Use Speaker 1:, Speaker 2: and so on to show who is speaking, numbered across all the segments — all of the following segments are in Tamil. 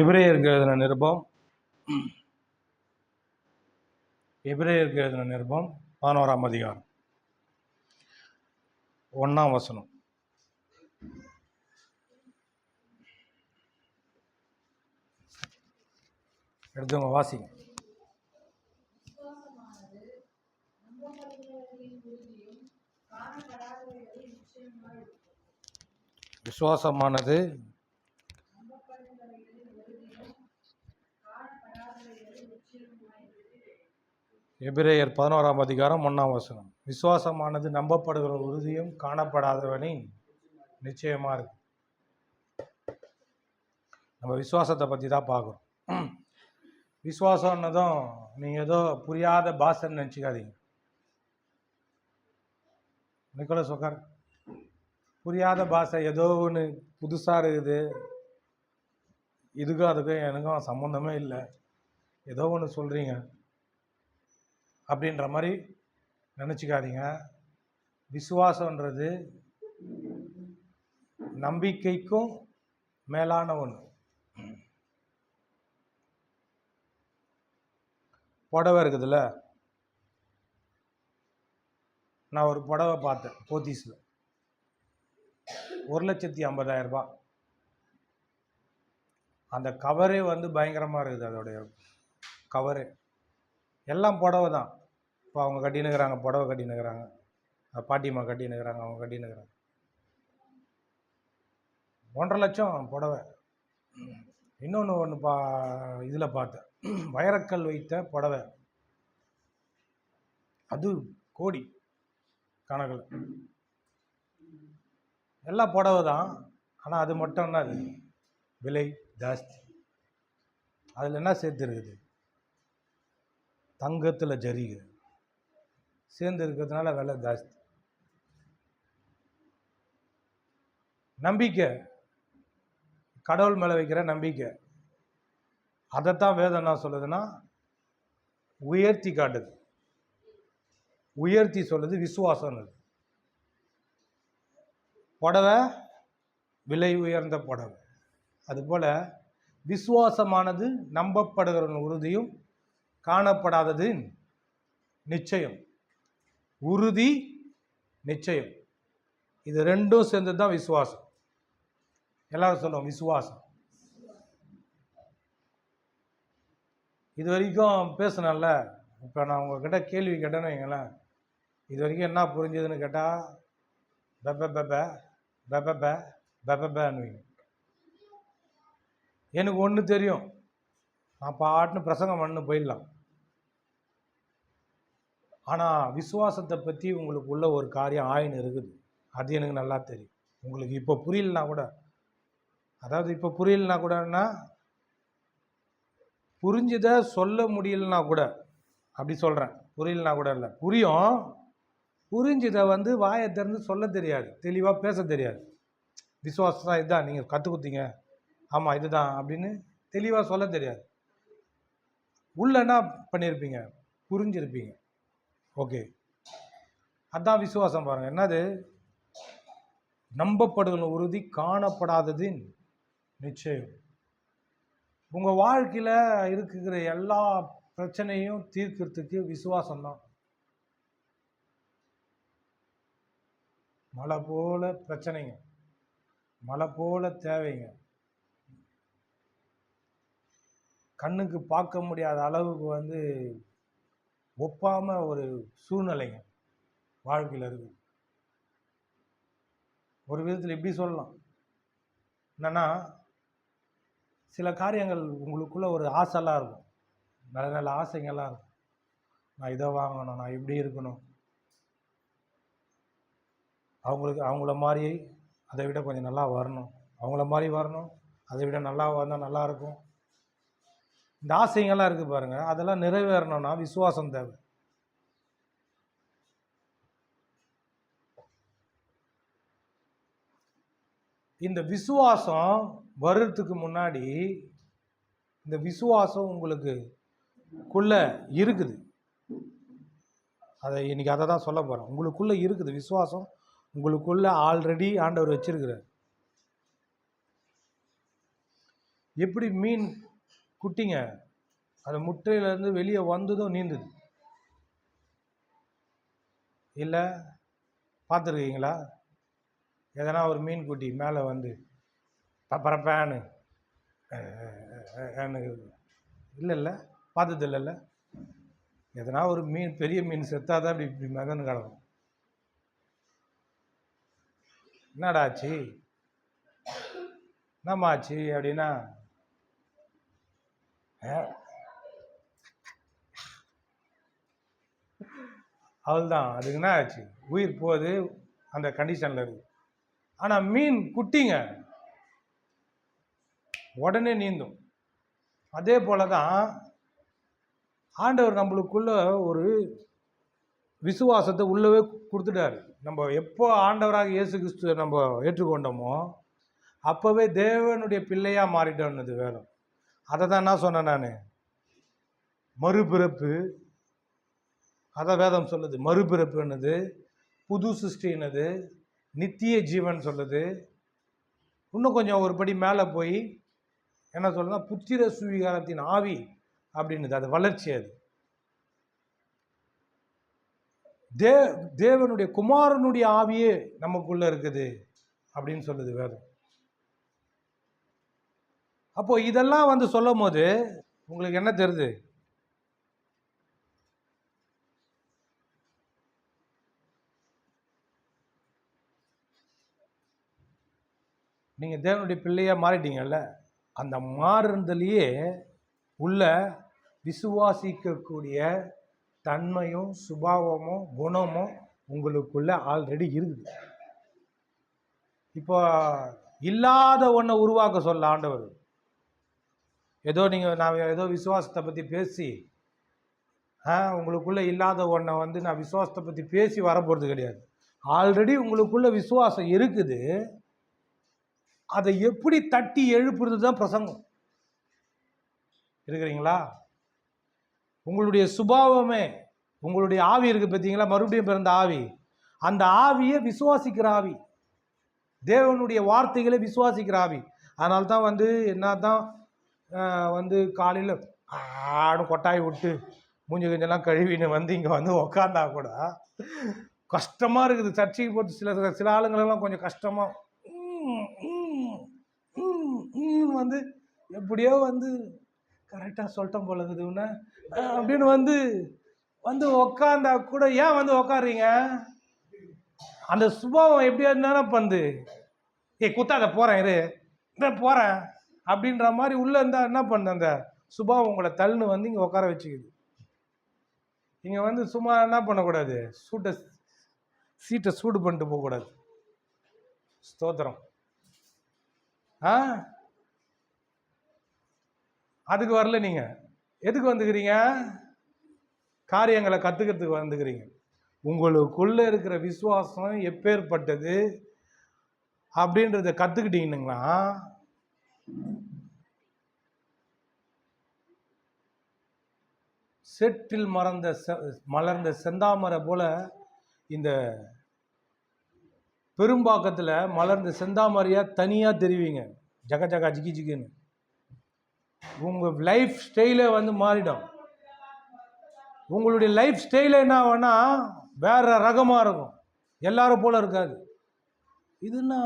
Speaker 1: எபிரேயருக்கு எழுதின நிருபம் 11ஆம் அதிகாரம் 1ஆம் வசனம். எடுத்துங்க, வாசிங்க. விசுவாசமானது எபிரேயர் 11ஆம் அதிகாரம் 1ஆம் வசனம். விசுவாசமானது நம்பப்படுகிற உறுதியும் காணப்படாதவனின் நிச்சயமா இருக்கு. நம்ம விசுவாசத்தை பற்றி தான் பார்க்குறோம். விசுவாசம்னதும் நீங்கள் ஏதோ புரியாத பாஷைன்னு நினச்சிக்காதீங்க. நிக்கோலஸ் உட்கார். புரியாத பாஷை ஏதோ ஒன்று புதுசாக இருக்குது, இதுக்கும் அதுக்கும் எனக்கும் சம்மந்தமே இல்லை, ஏதோ ஒன்று சொல்கிறீங்க அப்படின்ற மாதிரி நினச்சிக்காதீங்க. விசுவாசன்றது நம்பிக்கைக்கும் மேலான ஒன்று. புடவை இருக்குதுல்ல, நான் ஒரு புடவை பார்த்தேன் போத்தீஸில், 1,50,000 அந்த கவரே வந்து பயங்கரமாக இருக்குது. அதோடைய கவரு எல்லாம் புடவை தான். இப்போ அவங்க கட்டினுக்கிறாங்க, புடவை கட்டினுக்கிறாங்க, பாட்டிமா கட்டினுக்கிறாங்க, அவங்க கட்டினுக்கிறாங்க. 1,50,000 லட்சம் புடவை. இன்னொன்று இதில் பார்த்தேன், வைரக்கல் வைத்த புடவை, அது கோடி கணக்கில். எல்லாம் புடவை தான், ஆனால் அது மட்டும் என்ன, அது விலை ஜாஸ்தி. அதில் என்ன சேர்த்து இருக்குது? தங்கத்தில் ஜரிகை சேர்ந்து இருக்கிறதுனால விலை ஜாஸ்தி. நம்பிக்கை, கடவுள் மேலே வைக்கிற நம்பிக்கை, அதைத்தான் வேதம் என்ன சொல்லுதுன்னா உயர்த்தி காட்டுது. உயர்த்தி சொல்லுது விசுவாசம். புடவை விலை உயர்ந்த புடவை. அதுபோல் விசுவாசமானது நம்பப்படுகிற உறுதியும் காணப்படாதது நிச்சயம். உறுதி, நிச்சயம், இது ரெண்டும் சேர்ந்து தான் விசுவாசம். எல்லாரும் சொல்லுவோம் விசுவாசம். இது வரைக்கும் பேசினேன்ல, இப்போ நான் உங்ககிட்ட கேள்வி கேட்டேன்னு வைங்களேன், இது வரைக்கும் என்ன புரிஞ்சதுன்னு கேட்டால் பெப்ப பெப்ப பெப்ப பெப்பன்னு. எனக்கு ஒன்று தெரியும், நான் பாட்டுன்னு பிரசங்கம் பண்ணு போயிடலாம். ஆனால் விசுவாசத்தை பற்றி உங்களுக்கு உள்ள ஒரு காரியம் ஆயின்னு இருக்குது, அது எனக்கு நல்லா தெரியும். உங்களுக்கு இப்போ புரியலனா கூட, அதாவது இப்போ புரியலனா கூடன்னா, புரிஞ்சதை சொல்ல முடியலனா கூட, அப்படி சொல்கிறேன். புரியலனா கூட இல்லை, புரியும். புரிஞ்சதை வந்து வாயை திறந்து சொல்ல தெரியாது, தெளிவாக பேச தெரியாது. விசுவாசம் தான் இதுதான், நீங்கள் கற்றுக் கொடுத்தீங்க, ஆமாம் இதுதான் அப்படின்னு தெளிவாக சொல்ல தெரியாது. உள்ள என்ன பண்ணியிருப்பீங்க? புரிஞ்சிருப்பீங்க. ஓகே, அதான் விசுவாசம். பாருங்கள் என்னது? நம்பப்படுகிற உறுதி, காணப்படாததின் நிச்சயம். உங்கள் வாழ்க்கையில் இருக்கிற எல்லா பிரச்சனையும் தீர்க்கிறதுக்கு விசுவாசம்தான். மழை போல பிரச்சனைங்க, மழை போல தேவைங்க, கண்ணுக்கு பார்க்க முடியாத அளவுக்கு வந்து ஒப்பாமல் ஒரு சூழ்நிலைங்க வாழ்க்கையில் இருக்குது. ஒரு விதத்தில் இப்படி சொல்லலாம், என்னென்னா சில காரியங்கள் உங்களுக்குள்ள ஒரு ஆசைலாம் இருக்கும், நல்ல நல்ல ஆசைங்கள்லாம் இருக்கும். நான் இதை வாங்கணும், நான் இப்படி இருக்கணும், அவங்கள மாதிரி அதை விட கொஞ்சம் நல்லா வரணும், அவங்கள மாதிரி வரணும், அதை விட நல்லா வந்தால் நல்லாயிருக்கும். இந்த ஆசைங்கள்லாம் இருக்குது பாருங்கள், அதெல்லாம் நிறைவேறணும்னா விசுவாசம் தேவை. இந்த விசுவாசம் வர்றதுக்கு முன்னாடி இந்த விசுவாசம் உங்களுக்குள்ள இருக்குது. அதை இன்னைக்கு அதை தான் சொல்ல போகிறேன். உங்களுக்குள்ளே இருக்குது விசுவாசம், உங்களுக்குள்ள ஆல்ரெடி ஆண்டவர் வச்சிருக்கிறார். எப்படி மீன் குட்டிங்க அந்த முட்டையிலேருந்து வெளியே வந்ததும் நீந்துது. இல்லை பார்த்துருக்கீங்களா? எதனா ஒரு மீன் குட்டி மேலே வந்து பப்பரப்பேன்னு இல்லை இல்லை பார்த்தது இல்லைல்ல. எதனா ஒரு மீன் பெரிய மீன் செத்தாதான் இப்படி இப்படி மகன்னு கிடக்கும். என்னடாச்சு என்னம்மாச்சு அப்படின்னா, அவள்தான் அதுக்கு என்ன ஆச்சு, உயிர் போகுது, அந்த கண்டிஷனில் இருக்குது. ஆனால் மீன் குட்டிங்க உடனே நீந்தும். அதே போல தான் ஆண்டவர் நம்மளுக்குள்ள ஒரு விசுவாசத்தை உள்ளவே கொடுத்துட்டாரு. நம்ம எப்போ ஆண்டவராக இயேசு கிறிஸ்துவை நம்ம ஏற்றுக்கொண்டோமோ அப்போவே தேவனுடைய பிள்ளையாக மாறிட்டோன்னது வேணும். அதை தான் என்ன சொன்னேன் நான், மறுபிறப்பு. அதை வேதம் சொல்லுது. மறுபிறப்புன்னது, புது சிருஷ்டின்னது, நித்திய ஜீவன் சொல்லுது. இன்னும் கொஞ்சம் ஒரு படி மேலே போய் என்ன சொல்லுன்னா, புத்திர சுவீகாரத்தின் ஆவி அப்படின்னுது. அது வளர்ச்சி. அது தேவனுடைய குமாரனுடைய ஆவியே நமக்குள்ள இருக்குது அப்படின்னு சொல்லுது வேதம். அப்போ இதெல்லாம் வந்து சொல்லும் போது உங்களுக்கு என்ன தெரியுது? நீங்க தேவனுடைய பிள்ளையா மாறிட்டீங்கல்ல, அந்த மாறுதலையே உள்ள விசுவாசிக்கக்கூடிய தன்மையும் சுபாவமும் குணமும் உங்களுக்குள்ள ஆல்ரெடி இருக்குது. இப்போ இல்லாத ஒன்றை உருவாக்க சொல்ல ஆண்டவர். ஏதோ நீங்கள் நான் ஏதோ விசுவாசத்தை பற்றி பேசி உங்களுக்குள்ளே இல்லாத ஒன்றை வந்து நான் விசுவாசத்தை பற்றி பேசி வரப்போகிறது கிடையாது. ஆல்ரெடி உங்களுக்குள்ள விசுவாசம் இருக்குது. அதை எப்படி தட்டி எழுப்புறது தான் பிரசங்கம். இருக்கிறீங்களா? உங்களுடைய சுபாவமே, உங்களுடைய ஆவி இருக்குது பார்த்தீங்களா, மறுபடியும் பிறந்த ஆவி. அந்த ஆவியை விசுவாசிக்கிற ஆவி, தேவனுடைய வார்த்தைகளை விசுவாசிக்கிற ஆவி. அதனால தான் வந்து என்ன தான் வந்து காலையில் ஆடும் கொட்டாய் விட்டு மூஞ்சி கொஞ்செல்லாம் கழுவின்னு வந்து இங்கே வந்து உக்காந்தா கூட கஷ்டமாக இருக்குது. சர்ச்சைக்கு போட்டு சில ஆளுங்களெல்லாம் கொஞ்சம் கஷ்டமாக வந்து எப்படியோ வந்து கரெக்டாக சொல்லிட்டோம் போல இருக்குதுன்னு அப்படின்னு வந்து வந்து உக்காந்தா கூட ஏன் வந்து உக்காடுறீங்க? அந்த சுபாவம் எப்படியா இருந்தாலும் வந்து குத்தாத போகிறேன் இரு போகிறேன் அப்படின்ற மாதிரி உள்ளே இருந்தால் என்ன பண்ண, அந்த சுபாவம் உங்களை தள்ளுன்னு வந்து இங்கே உட்கார வச்சுக்குது. இங்கே வந்து சும்மா என்ன பண்ணக்கூடாது, சீட்டை சூடு பண்ணிட்டு போகக்கூடாது. ஸ்தோத்திரம். அதுக்கு வரல. நீங்கள் எதுக்கு வந்துக்கிறீங்க? காரியங்களை கற்றுக்கிறதுக்கு வந்துக்கிறீங்க. உங்களுக்குள்ளே இருக்கிற விசுவாசம் எப்பேற்பட்டது அப்படின்றத கற்றுக்கிட்டீங்கன்னா செட்டில் மலர்ந்த செந்தாமரை போல இந்த பெரும்பாக்கத்தில் மலர்ந்த செந்தாமரையாக தனியாக தெரிவிங்க. ஜக ஜகா ஜிகி ஜிகின்னு உங்கள் லைஃப் ஸ்டைலே வந்து மாறிடும். உங்களுடைய லைஃப் ஸ்டைலே என்ன ஆகும்னா வேற ரகமாக இருக்கும், எல்லாரும் போல இருக்காது. இதுன்னா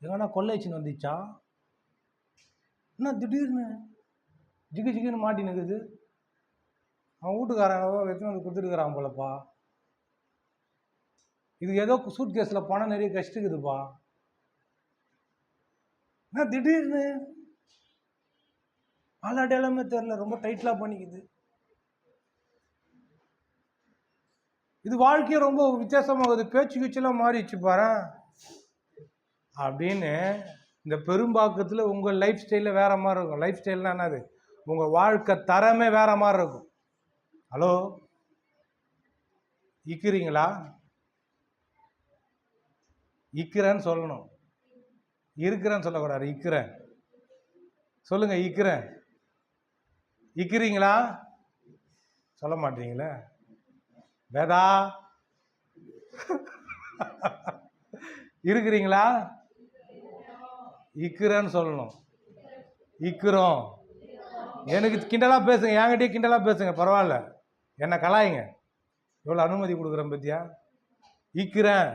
Speaker 1: எங்கன்னா கொள்ளைச்சின்னு வந்துச்சா என்ன திடீர்னு ஜிகு ஜிகுன்னு மாட்டின்னு இருக்குது? அவன் வீட்டுக்காரன் எத்தனை வந்து கொடுத்துருக்குறான் போலப்பா. இது ஏதோ சூட் கேஸில் பணம் நிறைய கஷ்டக்குதுப்பா. என்ன திடீர்னு ஆளாடையெல்லாமே தெரில, ரொம்ப டைட்லாக பண்ணிக்குது. இது வாழ்க்கையை ரொம்ப வித்தியாசமாகுது, பேச்சு கீச்செல்லாம் மாறிடுச்சு பாரு அப்படின்னு. இந்த பெரும்பாக்கத்தில் உங்கள் லைஃப் ஸ்டைலில் வேறு மாதிரி இருக்கும். லைஃப் ஸ்டைல்னா என்னது? உங்கள் வாழ்க்கை தரமே வேறு மாதிரி இருக்கும். ஹலோ, இக்கிறீங்களா? இக்கிறேன்னு சொல்லணும், இருக்கிறேன்னு சொல்லக்கூடாது. இக்கிறேன் சொல்லுங்க. இக்கிறேன். இக்கிறீங்களா? சொல்ல மாட்டீங்களே. வேதா இருக்கிறீங்களா? இக்கிறேன்னு சொல்லணும். இக்கிறோம். எனக்கு கிண்டலாக பேசுங்க, என்கிட்டயே கிண்டலாக பேசுங்க, பரவாயில்ல, என்னை கலாயிங்க. எவ்வளோ அனுமதி கொடுக்குறேன் பத்தியா? இக்கிறேன்.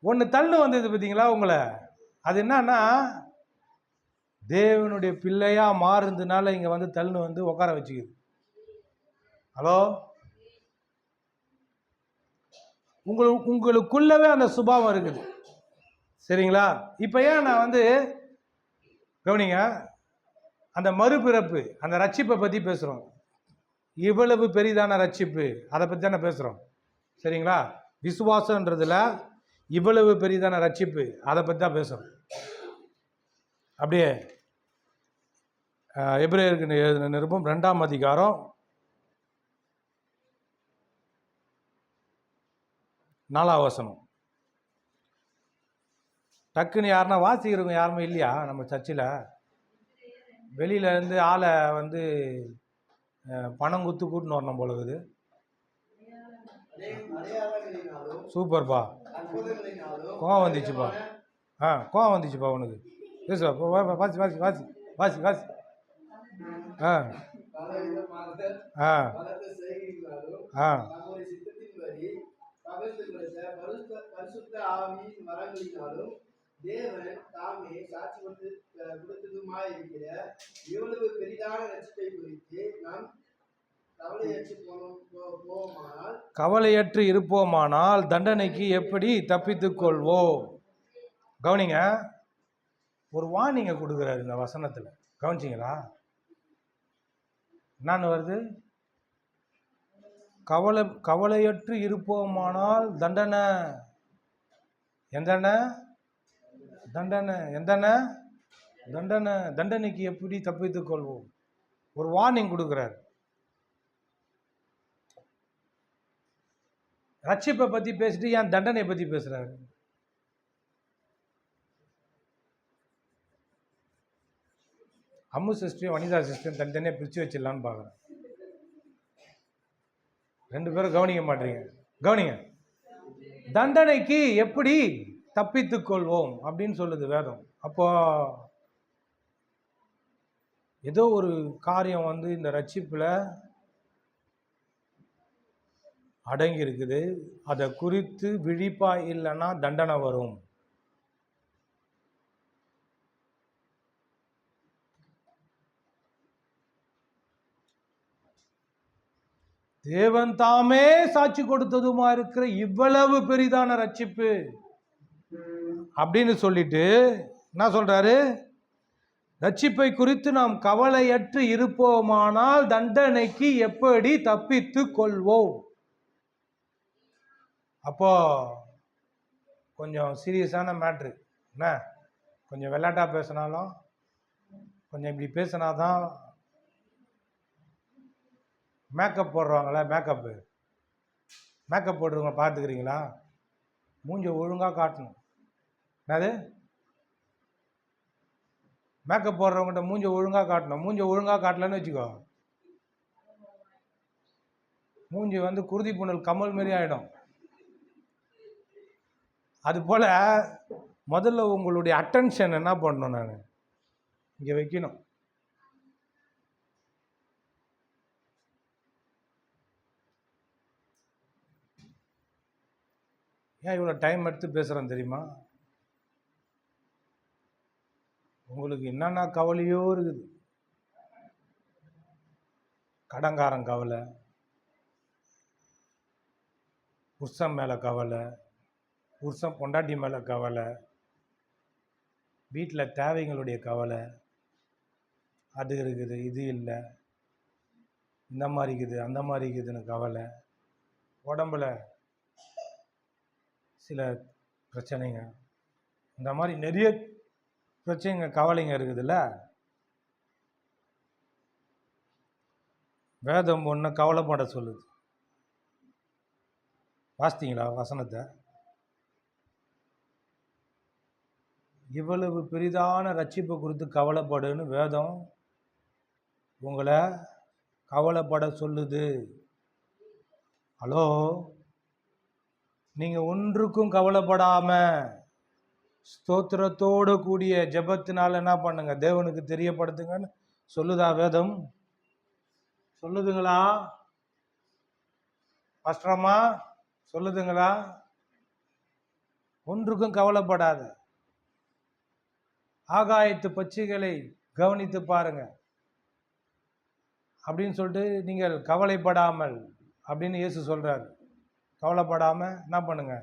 Speaker 1: ஒன்று தள்ளு வந்தது பார்த்தீங்களா உங்களை? அது என்னன்னா தேவனுடைய பிள்ளையா மாறுறதுனால இங்கே வந்து தள்ளுன்னு வந்து உட்கார வச்சுக்குது. ஹலோ, உங்களுக்குள்ளவே அந்த சுபாவம் இருக்குது, சரிங்களா? இப்போ ஏன் நான் வந்து கவனிங்க, அந்த மறுபிறப்பு, அந்த ரட்சிப்பை பற்றி பேசுகிறோம். இவ்வளவு பெரிதான ரட்சிப்பு, அதை பற்றி தானே பேசுகிறோம், சரிங்களா? விசுவாசன்றதுல இவ்வளவு பெரிதான ரட்சிப்பு, அதை பற்றி தான் பேசுகிறோம். அப்படியே எபிரேயருக்கு எழுதின நிருபம் 2ஆம் அதிகாரம் 4ஆம் வசனம். டக்குன்னு யாருன்னா வாசிக்கிறவங்க யாருமே இல்லையா நம்ம சர்ச்சில்? வெளியிலேருந்து ஆளை வந்து பணம் குத்து கூட்டின்னு வரணும் போல இருக்குது. சூப்பர்ப்பா, கோவம் வந்துச்சுப்பா. கோவம் வந்துச்சுப்பா உனக்கு. பேசுவா, வாசி வாசி வாசி வாசி வாசி.
Speaker 2: தேவன் தாமே சாட்சி கொடுத்ததுமாயிருக்கிற இவ்வளவு பெரிதான ரட்சிப்பை குறித்து நாம்
Speaker 1: கவலையற்று இருப்போமானால் தண்டனைக்கு எப்படி தப்பித்துக் கொள்வோம்? கவனிங்க, ஒரு வார்னிங்க கொடுக்குறாரு இந்த வசனத்தில், கவனிச்சிங்களா? என்னன்னு வருது? கவலையற்று இருப்போமானால் தண்டனை. எந்தன தண்டனை? எந்தன தண்டனை? தண்டனைக்கு எப்படி தப்பித்துக் கொள்வோம்? ஒரு வார்னிங் கொடுக்குறாரு. ரட்சிப்பை பற்றி பேசிட்டு ஏன் தண்டனை பற்றி பேசுகிறாரு? அம்மு சிஸ்டரையும் வனிதா சிஸ்டரையும் தனித்தனியாக பிரித்து வச்சிடலான்னு பார்க்குறேன். 2 பேரும் கவனிக்க மாட்டீங்க. கவனிங்க, தண்டனைக்கு எப்படி தப்பித்துக் கொள்வோம் அப்படின்னு சொல்லுது வேதம். அப்போ ஏதோ ஒரு காரியம் வந்து இந்த ரட்சிப்பில் அடங்கி இருக்குது. அதை குறித்து விழிப்பா இல்லைன்னா தண்டனை வரும். தேவன் தாமே சாட்சி கொடுத்ததுமா இருக்கிற இவ்வளவு பெரிதான ரட்சிப்பு அப்படின்னு சொல்லிட்டு என்ன சொல்றாரு? ரட்சிப்பை குறித்து நாம் கவலையற்று இருப்போமானால் தண்டனைக்கு எப்படி தப்பித்து கொள்வோம்? அப்போ கொஞ்சம் சீரியஸான மேட்ரு என்ன? கொஞ்சம் விளையாட்டா பேசினாலும் கொஞ்சம் இப்படி பேசினாதான். மேக்கப் போடுறவங்கள, மேக்கப் போடுறவங்க பார்த்துக்கிறீங்களா? மூஞ்ச ஒழுங்காக காட்டணும். என்னது? மேக்கப் போடுறவங்ககிட்ட மூஞ்ச ஒழுங்காக காட்டணும். மூஞ்ச ஒழுங்காக காட்டலன்னு வச்சுக்கோ, மூஞ்சி வந்து குருதி புனல் கமல் மாரி ஆகிடும். அதுபோல் முதல்ல உங்களுடைய அட்டென்ஷன் என்ன பண்ணணும்? நான் இங்கே வைக்கணும். ஏன் இவ்வளோ டைம் எடுத்து பேசுகிறேன் தெரியுமா? உங்களுக்கு என்னென்ன கவலையோ இருக்குது. கடங்காரன் கவலை, புருஷன் மேலே கவலை, புருஷன் பொண்டாட்டி மேலே கவலை, வீட்டில் தேவைங்களுடைய கவலை, அது இருக்குது, இது இல்லை, இந்த மாதிரி இருக்குது, அந்த மாதிரி இருக்குதுன்னு கவலை, உடம்புல சில பிரச்சனைங்க, இந்த மாதிரி நிறைய பிரச்சனைங்க, கவலைங்க இருக்குதுல்ல. வேதம் ஒன்று கவலைப்பட சொல்லுது. வாசித்தீங்களா வசனத்தை? இவ்வளவு பெரிதான ரட்சிப்பு குறித்து கவலைப்படுன்னு வேதம் உங்களை கவலைப்பட சொல்லுது. ஹலோ, நீங்கள் ஒன்றுக்கும் கவலைப்படாம ஸ்தோத்திரத்தோடு கூடிய ஜெபத்தினால என்ன பண்ணுங்க, தேவனுக்கு தெரியப்படுத்துங்கன்னு சொல்லுதா வேதம்? சொல்லுதுங்களா பாஸ்டரம்மா? சொல்லுதுங்களா? ஒன்றுக்கும் கவலைப்படாத, ஆகாயத்து பட்சிகளை கவனித்து பாருங்க அப்படின்னு சொல்லிட்டு நீங்கள் கவலைப்படாமல் அப்படின்னு இயேசு சொல்றாரு. கவலைப்படாம என்ன பண்ணுங்க,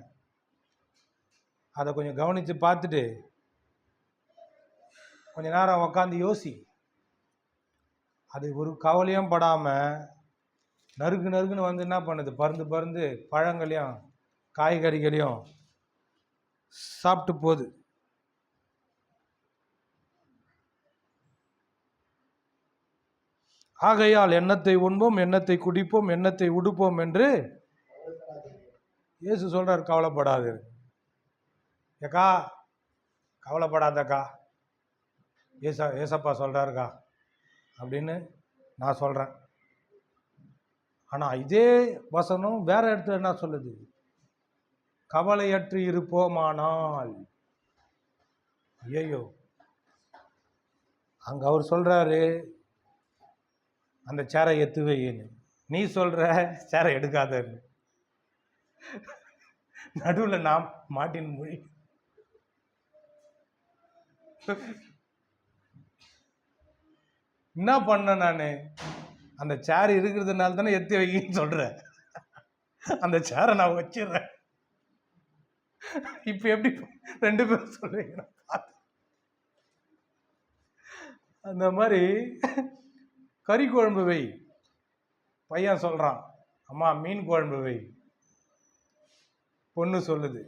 Speaker 1: அதை கொஞ்சம் கவனித்து பார்த்துட்டு கொஞ்ச நேரம் உக்காந்து யோசி. அது ஒரு கவலையும் படாமல் நறுக்கு நறுக்குன்னு வந்து என்ன பண்ணுது, பருந்து பருந்து பழங்களையும் காய்கறிகளையும் சாப்பிட்டு போகுது. ஆகையால் எண்ணத்தை உண்போம், எண்ணத்தை குடிப்போம், எண்ணத்தை உடுப்போம் என்று இயேசு சொல்றார். கவலைப்படாது ஏக்கா, கவலைப்படாதக்கா, ஏசப்பா சொல்றாருக்கா அப்படின்னு நான் சொல்றேன். ஆனா இதே வசனம் வேற இடத்துல என்ன சொல்லுது? கவலையற்று இருப்போமானால். ஐயோ, அங்க அவர் சொல்றாரு அந்த சேரை எத்து வைன்னு, நீ சொல்ற சேரை எடுக்காதன்னு. நடுவில் நாம் மாட்டின் மொழி. என்ன பண்ண நானு? அந்த சேர் இருக்கிறதுனால தானே எத்தி வைக்கின்னு சொல்றேன். அந்த சேரை நான் வச்சிடுறேன். இப்ப எப்படி ரெண்டு பேரும் சொல்றீங்க? அந்த மாதிரி கறி குழம்பு வை, பையன் சொல்றான் அம்மா மீன் குழம்பு வை. பொண்ணு சொல்லுது,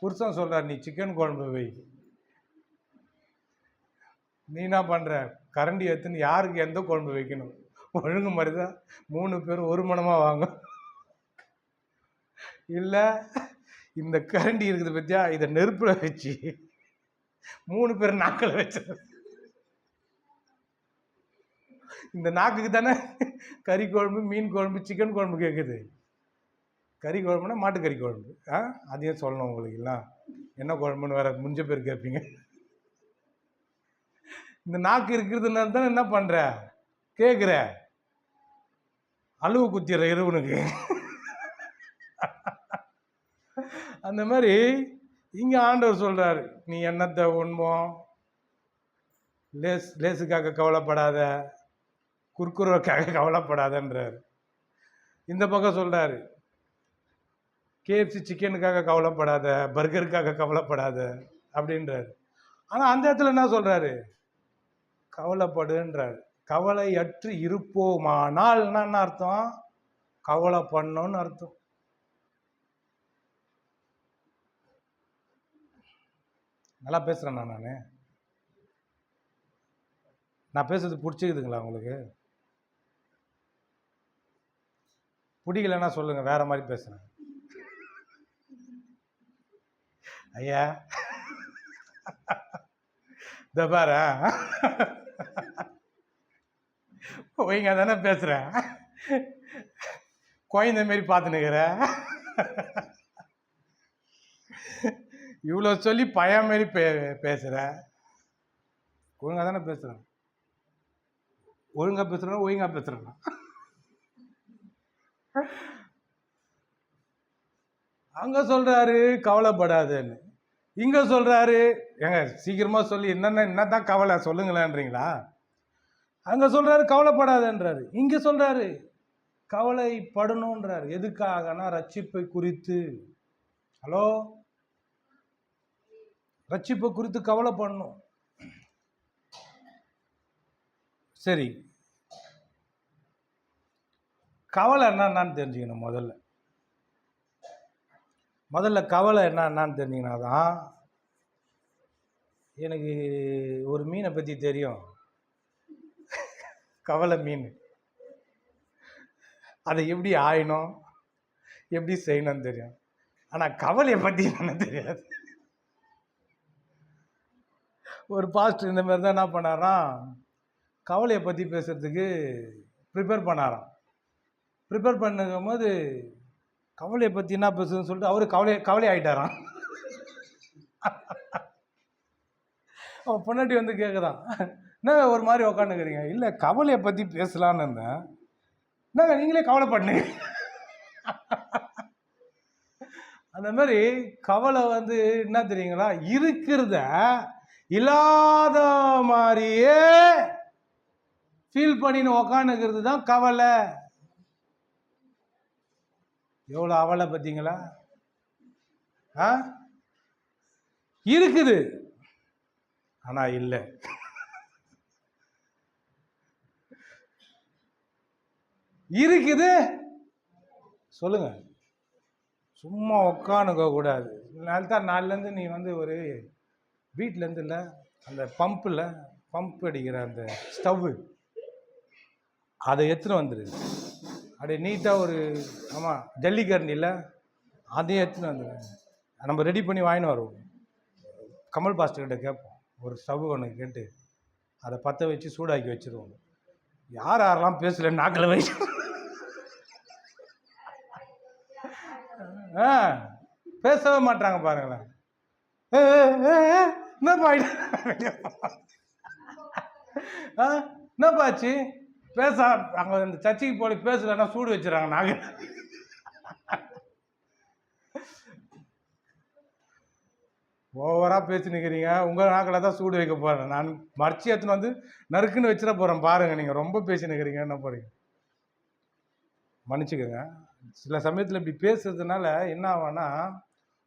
Speaker 1: புருஷன் சொல்றார் நீ சிக்கன் குழம்பு வை. நீ என்ன பண்ற? கரண்டி எடுத்துன்னு யாருக்கு எந்த குழம்பு வைக்கணும் ஒழுங்கு மாதிரிதான் 3 பேரும் ஒரு மனமா வாங்க. இல்ல இந்த கரண்டி இருக்குது பத்தியா, இதை நெருப்புல வச்சு 3 பேர் நாக்கில் வச்சு, இந்த நாக்குக்கு தானே கறி குழம்பு, மீன் குழம்பு, சிக்கன் குழம்பு கேட்குது. கறி குழம்புனா மாட்டுக்கறி குழம்பு. அதையும் சொல்லணும் உங்களுக்கு எல்லாம் என்ன குழம்புன்னு வேற முடிஞ்ச பேர் கேட்பீங்க. இந்த நாக்கு இருக்கிறதுனால தானே என்ன பண்ற, கேட்குற, அழுவு குத்திடுற இரவனுக்கு. அந்த மாதிரி இங்க ஆண்டவர் சொல்றாரு, நீ எண்ணத்தை உண்போம், லேசுக்காக கவலைப்படாத, குறுக்குறவுக்காக கவலைப்படாதன்றார். இந்த பக்கம் சொல்றாரு KFC சிக்கனுக்காக கவலைப்படாத, பர்கருக்காக கவலைப்படாத அப்படின்றாரு. ஆனா அந்த இடத்துல என்ன சொல்றாரு? கவலைப்படுன்றாரு. கவலையற்று இருப்போமானால் என்ன அர்த்தம்? கவலை பண்ணோன்னு அர்த்தம். நல்லா பேசுறேன் நான் பேசுறது பிடிச்சிக்குதுங்களா உங்களுக்கு? பிடிக்கலன்னா சொல்லுங்க, வேற மாதிரி பேசுறேன். ஐயா இந்த பாரு, ஒய்ங்க தானே பேசுறேன், குழந்தை மாரி பார்த்துனுக்கிற, இவ்வளோ சொல்லி பையன் மாரி பேசுற. ஒழுங்கா தானே பேசுறேன். ஒழுங்கா பேசுறேன், ஒழுங்கா பேசுறேன். அங்க சொல்றாரு கவலைப்படாதுன்னு, இங்க சொல்றாரு ஏங்க சீக்கிரமா சொல்லி என்னதான் கவலை சொல்லுங்களேன்றீங்களா? அங்க சொல்றாரு கவலைப்படாதன்றாரு, இங்க சொல்றாரு கவலைப்படணும்ன்றாரு. எதுக்காகனா ரட்சிப்பை குறித்து. ஹலோ, ரட்சிப்பை குறித்து கவலைப்படணும். சரி, கவலை என்னன்னு தெரிஞ்சுக்கணும். முதல்ல கவலை என்னன்னு தெரிஞ்சிங்கன்னா தான். எனக்கு ஒரு மீனை பற்றி தெரியும், கவலை மீன். அதை எப்படி ஆயணும், எப்படி செய்யணும்னு தெரியும். ஆனால் கவலையை பற்றி என்ன தெரியாது. ஒரு பாஸ்டர் இந்த மாதிரி தான் என்ன பண்ணாராம், கவலையை பற்றி பேசுறதுக்கு ப்ரிப்பேர் பண்ணாராம். ப்ரிப்பேர் பண்ணும் போது கவலையை பற்றி என்ன பேசுதுன்னு சொல்லிட்டு அவரு கவலை ஆகிட்டாராம். அவன் பொண்டாட்டி வந்து கேட்குதான், என்னங்க ஒரு மாதிரி உக்காந்துக்கிறீங்க? இல்லை கவலையை பற்றி பேசலான்னு இருந்தேன். என்னங்க நீங்களே கவலைப்படுங்க. அந்த மாதிரி கவலை வந்து என்ன தெரியுங்களா, இருக்கிறத இல்லாத மாதிரியே ஃபீல் பண்ணின்னு உக்காந்துக்கிறது தான் கவலை. எவ்வளோ அவலை பார்த்தீங்களா? ஆ இருக்குது ஆனா இல்லை. இருக்குது சொல்லுங்க. சும்மா உக்காந்துக்க கூடாது. தான் நாலுலேருந்து நீ வந்து ஒரு வீட்டிலேருந்து இல்லை, அந்த பம்ப் அடிக்கிற அந்த ஸ்டவ்வு அதை எடுத்துன்னு வந்துடு. அப்படியே நீட்டாக ஒரு ஆமாம் ஜல்லிக்கரண்டியில் அதையும் எடுத்துன்னு வந்துடு. நம்ம ரெடி பண்ணி வாங்கின்னு வருவோம். கமல் பாஸ்டர்கிட்ட கேட்போம், ஒரு ஸ்டவ் ஒன்று கேட்டு அதை பற்ற வச்சு சூடாக்கி வச்சுருவோம். யாரெல்லாம் பேசல நாக்கில் வச்சு பேசவே மாட்டாங்க பாருங்களேன். என்னப்பா என்னப்பாச்சு பேச அங்கே இந்த சர்ச்சைக்கு போய் பேசலன்னா சூடு வச்சுறாங்க நாங்கள். ஓவராக பேசினுக்கிறீங்க. உங்கள் நாக்கில் தான் சூடு வைக்க போகிறேன். நான் மறைச்சி எடுத்துன்னு வந்து நறுக்குன்னு வச்சிட போகிறேன் பாருங்கள். நீங்கள் ரொம்ப பேசினுக்கிறீங்க, என்ன போகிறீங்க மன்னிச்சுக்கோங்க. சில சமயத்தில் இப்படி பேசுறதுனால என்ன ஆகும்னா,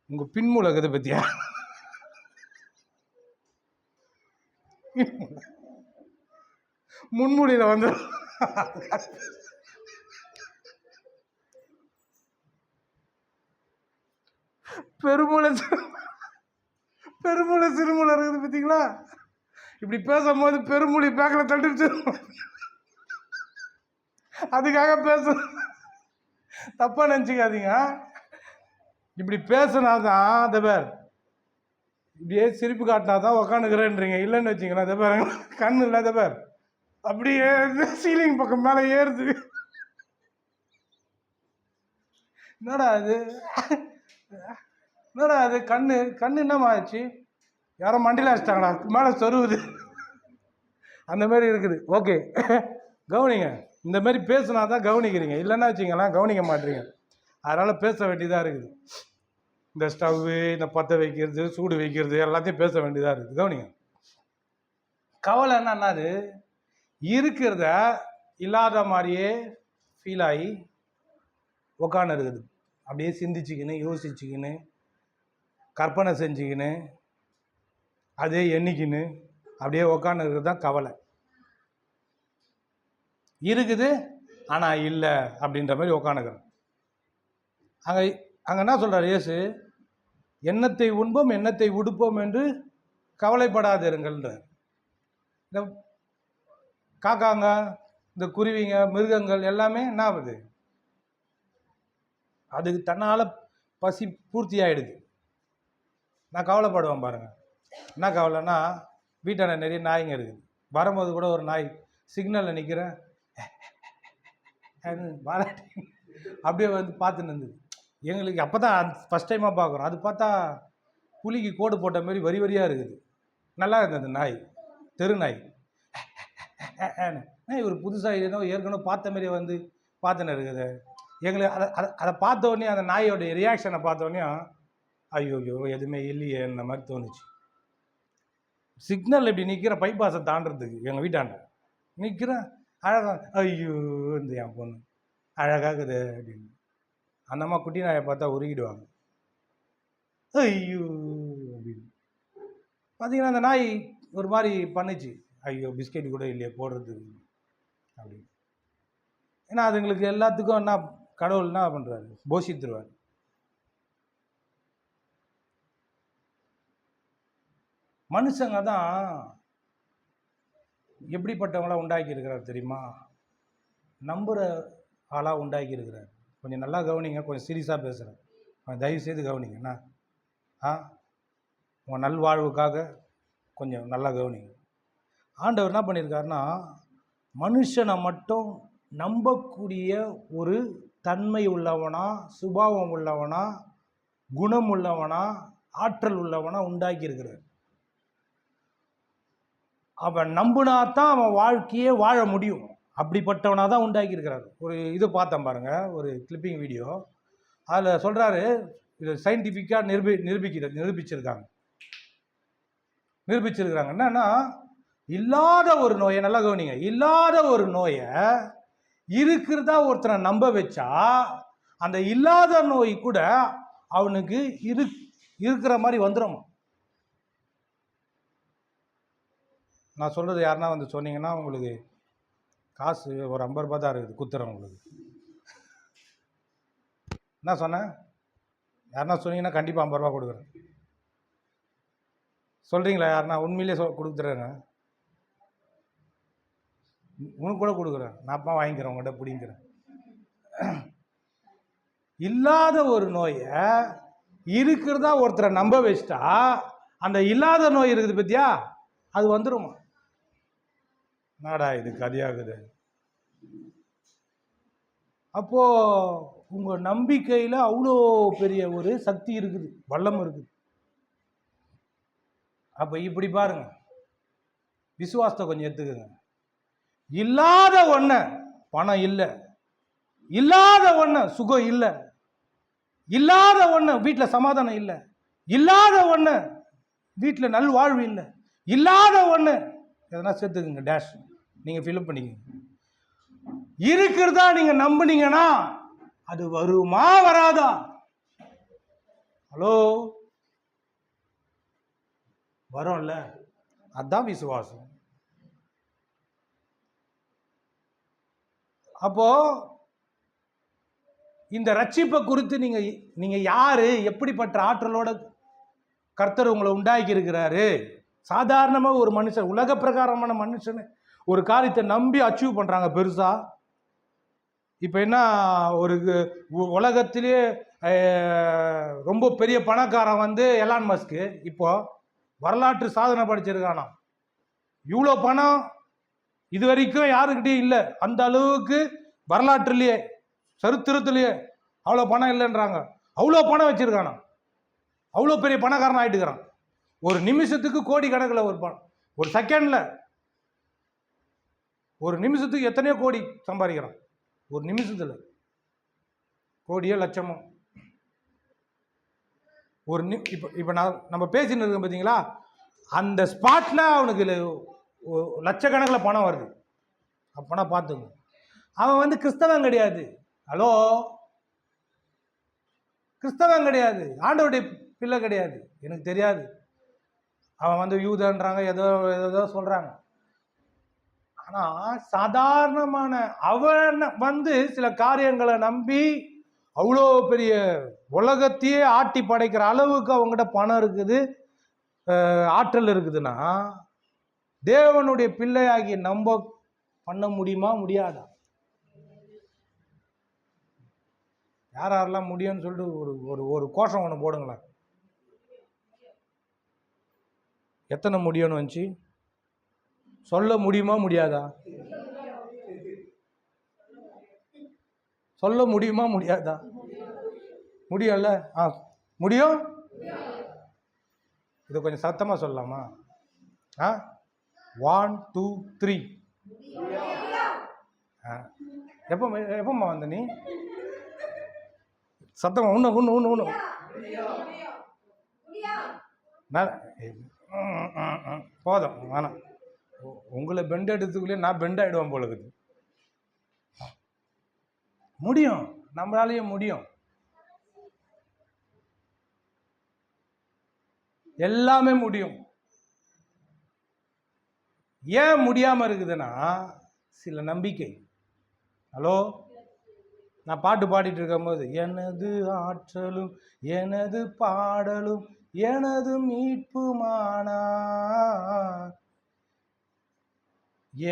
Speaker 1: உங்கள் பின்மூலகத்தை பற்றியா முன்மூடியில் வந்து பெருமூளை சிறுமூளை இருக்குது பார்த்தீங்களா? இப்படி பேசும்போது பெருமூளை பேக்கில் தட்டுச்சு. அதுக்காக பேச தப்பா நினச்சிக்காதீங்க. இப்படி பேசினாதான் அந்த பேர் இப்படியே சிரிப்பு காட்டினா தான் உக்காந்துக்கிறேன்றீங்க. இல்லைன்னு வச்சிங்களா, அதை பேர் கண் இல்லை, அதை பேர் அப்படியே சீலிங் பக்கம் மேலே ஏறுது. என்னடா அது கண்ணு என்னமா ஆச்சு? யாரோ மண்டியில் வச்சிட்டாங்களா? மேலே சொருவுது. அந்த மாதிரி இருக்குது. ஓகே, கவனிங்க. இந்த மாதிரி பேசுனா தான் கவனிக்கிறீங்க, இல்லைன்னா வச்சிங்களா கவனிக்க மாட்டீங்க. அதனால் பேச வேண்டியதாக இருக்குது. இந்த ஸ்டவ்வு, இந்த பற்ற வைக்கிறது, சூடு வைக்கிறது எல்லாத்தையும் பேச வேண்டியதாக இருக்குது. கவனிங்க. கவலைன்னா என்னது? இருக்கிறத இல்லாத மாதிரியே ஃபீல் ஆகி உக்காந்து இருக்குது. அப்படியே சிந்திச்சுக்கின்னு, யோசிச்சுக்கின்னு, கற்பனை செஞ்சுக்கின்னு, அதே எண்ணிக்கின்னு அப்படியே உக்காந்து இருக்கிறது தான் கவலை. இருக்குது ஆனால் இல்லை அப்படின்ற மாதிரி உக்காந்துக்கிறேன். அங்கே என்ன சொல்கிறார் இயேசு? எண்ணத்தை உண்போம் எண்ணத்தை உடுப்போம் என்று கவலைப்படாதிருங்கள்ன்றார். இந்த காக்காங்க, இந்த குருவிங்க, மிருகங்கள் எல்லாமே என்ன ஆகுது? அதுக்கு தன்னால் பசி பூர்த்தி ஆகிடுது. நான் கவலைப்படுவேன் பாருங்கள். என்ன கவலைன்னா, வீட்டான நிறைய நாய்ங்க இருக்குது. வரும்போது கூட ஒரு நாய் சிக்னலில் நிற்கிறேன் அப்படியே வந்து பார்த்துன்னு இருந்தது. எங்களுக்கு அப்போ தான் ஃபஸ்ட் டைமாக பார்க்குறோம். அது பார்த்தா புலிக்கு கோடு போட்ட மாதிரி வரி வரியாக இருக்குது. நல்லா இருந்தது நாய், தெரு நாய். இவர் புதுசாக ஏதோ ஏற்கனவே பார்த்த மாதிரியே வந்து பார்த்துன்னு இருக்குது. எங்களுக்கு அதை பார்த்த உடனே, அந்த நாயோடைய ரியாக்ஷனை பார்த்த உடனே ஐயோ எதுவுமே இல்லையே இந்த மாதிரி தோணுச்சு. சிக்னல் இப்படி நிற்கிற பைபாஸை தாண்டறதுக்கு எங்கள் வீட்டாண்ட நிற்கிறேன். அழகாக ஐயோ இந்த என் பொண்ணு அழகாகுது அப்படின்னு. அந்த அம்மா குட்டி நாயை பார்த்தா உருகிடுவாங்க. ஐயோ அப்படின்னு பார்த்தீங்கன்னா அந்த நாய் ஒரு மாதிரி பண்ணுச்சு. ஐயோ பிஸ்கெட் கூட இல்லையே போடுறதுக்கு அப்படின்னு. ஏன்னா அதுங்களுக்கு எல்லாத்துக்கும் என்ன கடவுள் என்ன பண்ணுறாரு? போஷித்துருவார். மனுஷங்க தான் எப்படிப்பட்டவங்களாம் உண்டாக்கி இருக்கிறார் தெரியுமா? நம்புகிற ஆளாக உண்டாக்கி இருக்கிறார். கொஞ்சம் நல்லா கவனிங்க. கொஞ்சம் சீரியஸாக பேசுகிறேன், தயவு செய்து கவனிங்கண்ணா. உங்கள் நல்வாழ்வுக்காக கொஞ்சம் நல்லா கவனிங்க. ஆண்டவர் என்ன பண்ணியிருக்காருன்னா, மனுஷனை மட்டும் நம்பக்கூடிய ஒரு தன்மை உள்ளவனா, சுபாவம் உள்ளவனா, குணம் உள்ளவனா, ஆற்றல் உள்ளவனா உண்டாக்கி இருக்கிறார். அவன் நம்புனாதான் அவன் வாழ்க்கையே வாழ முடியும். அப்படிப்பட்டவனாக தான் உண்டாக்கியிருக்கிறார். ஒரு இது பார்த்தேன் பாருங்க, ஒரு கிளிப்பிங் வீடியோ. அதில் சொல்கிறாரு, இது சயின்டிஃபிக்காக நிரூபிச்சிருக்காங்க. என்னன்னா, இல்லாத ஒரு நோயை, நல்லா கவனிங்க, இல்லாத ஒரு நோயை இருக்கிறதா ஒருத்தனை நம்ப வச்சா அந்த இல்லாத நோய் கூட அவனுக்கு இருக்கிற மாதிரி வந்துடும். நான் சொல்கிறது யாருன்னா வந்து சொன்னீங்கன்னா உங்களுக்கு காசு ஒரு 50 ரூபா தான் இருக்குது, குத்துறேன் உங்களுக்கு. என்ன சொன்னேன்? யாருன்னா சொன்னீங்கன்னா கண்டிப்பாக 50 ரூபா கொடுக்குறேன். சொல்கிறீங்களா? யாருன்னா உண்மையிலே கொடுத்துறேங்க. உனக்கு கூட கொடுக்குறேன், நான் அப்பா வாங்கிக்கிறேன், உங்கள்கிட்ட பிடிங்கிறேன். இல்லாத ஒரு நோயை இருக்கிறதா ஒருத்தரை நம்ப வச்சிட்டா அந்த இல்லாத நோய் இருக்குது பத்தியா, அது வந்துருமா? நாடா இது கதையாகுது. அப்போ உங்க நம்பிக்கையில அவ்வளோ பெரிய ஒரு சக்தி இருக்குது, வல்லம் இருக்குது. அப்ப இப்படி பாருங்க, விசுவாசத்தை கொஞ்சம் எடுத்துக்கங்க. இல்லாத ஒண்ண பணம் இல்லை, இல்லாத ஒண்ண சுகம் இல்லை, இல்லாத ஒண்ணு வீட்டில் சமாதானம் இல்லை, இல்லாத ஒண்ணு வீட்டில் நல்வாழ்வு இல்லை, இல்லாத ஒண்ணு எதனா சேர்த்துக்குங்க, டேஷ் நீங்க ஃபில்அப் பண்ணிக்கங்க. இருக்கிறதா நீங்க நம்புனீங்கன்னா அது வருமா வராதா? ஹலோ, வரும்ல? அதான் விசுவாசம். அப்போ இந்த ரட்சிப்பை குறித்து நீங்க யாரு, எப்படிப்பட்ட ஆற்றலோட கர்த்தர் உங்களை உண்டாக்கி இருக்கிறாரு? சாதாரணமா ஒரு மனுஷன், உலக பிரகாரமான மனுஷன் ஒரு காரியத்தை நம்பி அச்சீவ் பண்றாங்க பெருசா. இப்ப என்ன, ஒரு உலகத்திலேயே ரொம்ப பெரிய பணக்காரன் வந்து எலான் மஸ்க் இப்போ வரலாற்று சாதனை படிச்சிருக்கானா. இவ்வளோ பணம் இது வரைக்கும் யாருக்கிட்டையும் இல்லை. அந்த அளவுக்கு வரலாற்றுலயே சரித்திரத்திலேயே அவ்வளோ பணம் இல்லைன்றாங்க. அவ்வளோ பணம் வச்சிருக்கானா, அவ்வளோ பெரிய பணக்காரன் ஆயிட்டுக்கிறான். ஒரு நிமிஷத்துக்கு கோடி கணக்கில் ஒரு பணம், ஒரு செகண்ட்ல ஒரு நிமிஷத்துக்கு எத்தனையோ கோடி சம்பாதிக்கிறான். ஒரு நிமிஷத்துல கோடியோ லட்சமோ. ஒரு இப்போ நம்ம பேசின்னு இருக்கோம் பார்த்தீங்களா, அந்த ஸ்பாட்ல அவனுக்கு லட்சக்கணக்கில் பணம் வருது. அப்பனா பார்த்துங்க, அவன் வந்து கிறிஸ்தவன் கிடையாது. ஹலோ, கிறிஸ்தவன் கிடையாது, ஆண்டவருடைய பிள்ளை கிடையாது, எனக்கு தெரியாது. அவன் வந்து யூதன்றாங்க, ஏதோ சொல்றாங்க. ஆனா சாதாரணமான அவன் வந்து சில காரியங்களை நம்பி அவ்வளோ பெரிய உலகத்தையே ஆட்டி படைக்கிற அளவுக்கு அவங்ககிட்ட பணம் இருக்குது, ஆற்றல் இருக்குதுன்னா தேவனுடைய பிள்ளையாகி நம்ப பண்ண முடியுமா முடியாதா? யாரெல்லாம் முடியும்னு சொல்லிட்டு ஒரு ஒரு கோஷம் ஒன்று போடுங்களேன். எத்தனை முடியும்னு வந்துச்சு? சொல்ல முடியுமா முடியாதா? சொல்ல முடியுமா முடியாதா? முடியும்ல? முடியும். இது கொஞ்சம் சத்தமா சொல்லலாமா? 1 2 3. எப்பமா வந்த நீ? சத்தமா ஒன்று போதும், வேணாம். உங்களை பெண்ட் எடுத்துக்குள்ளே நான் பெண்ட் ஆயிடுவேன் போல இருக்குது. முடியும், நம்மளாலேயே முடியும். எல்லாமே முடியும். ஏன் முடியாம இருக்குதுன்னா சில நம்பிக்கை. ஹலோ, நான் பாட்டு பாடிட்டு இருக்கும் போது, எனது ஆற்றலும் எனது பாடலும் எனது மீட்புமானா,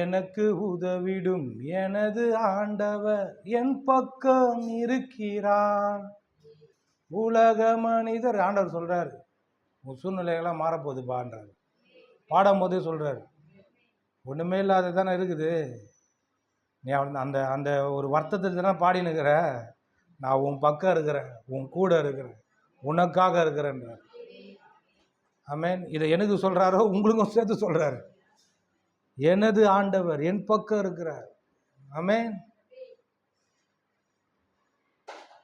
Speaker 1: எனக்கு உதவிடும் எனது ஆண்டவர் என் பக்கம் இருக்கிறார். உலக மனிதர், ஆண்டவர் சொல்றாரு, உன் சூழ்நிலைகள்லாம் மாறப்போகுதுப்பான்றாரு. பாடும் போதே சொல்றாரு, ஒண்ணுமே இல்லாத தானே இருக்குது, நீ அந்த அந்த ஒரு வருத்தத்தில் தானே பாடினுக்கிற, நான் உன் பக்கம் இருக்கிறேன், உன் கூட இருக்கிறேன், உனக்காக இருக்கிறேன்றார். ஆமென். இதை எனக்கு சொல்றாரோ உங்களுக்கும் சேர்த்து சொல்றாரு. எனது ஆண்டவர் என் பக்கம் இருக்கிறார். ஆமென்.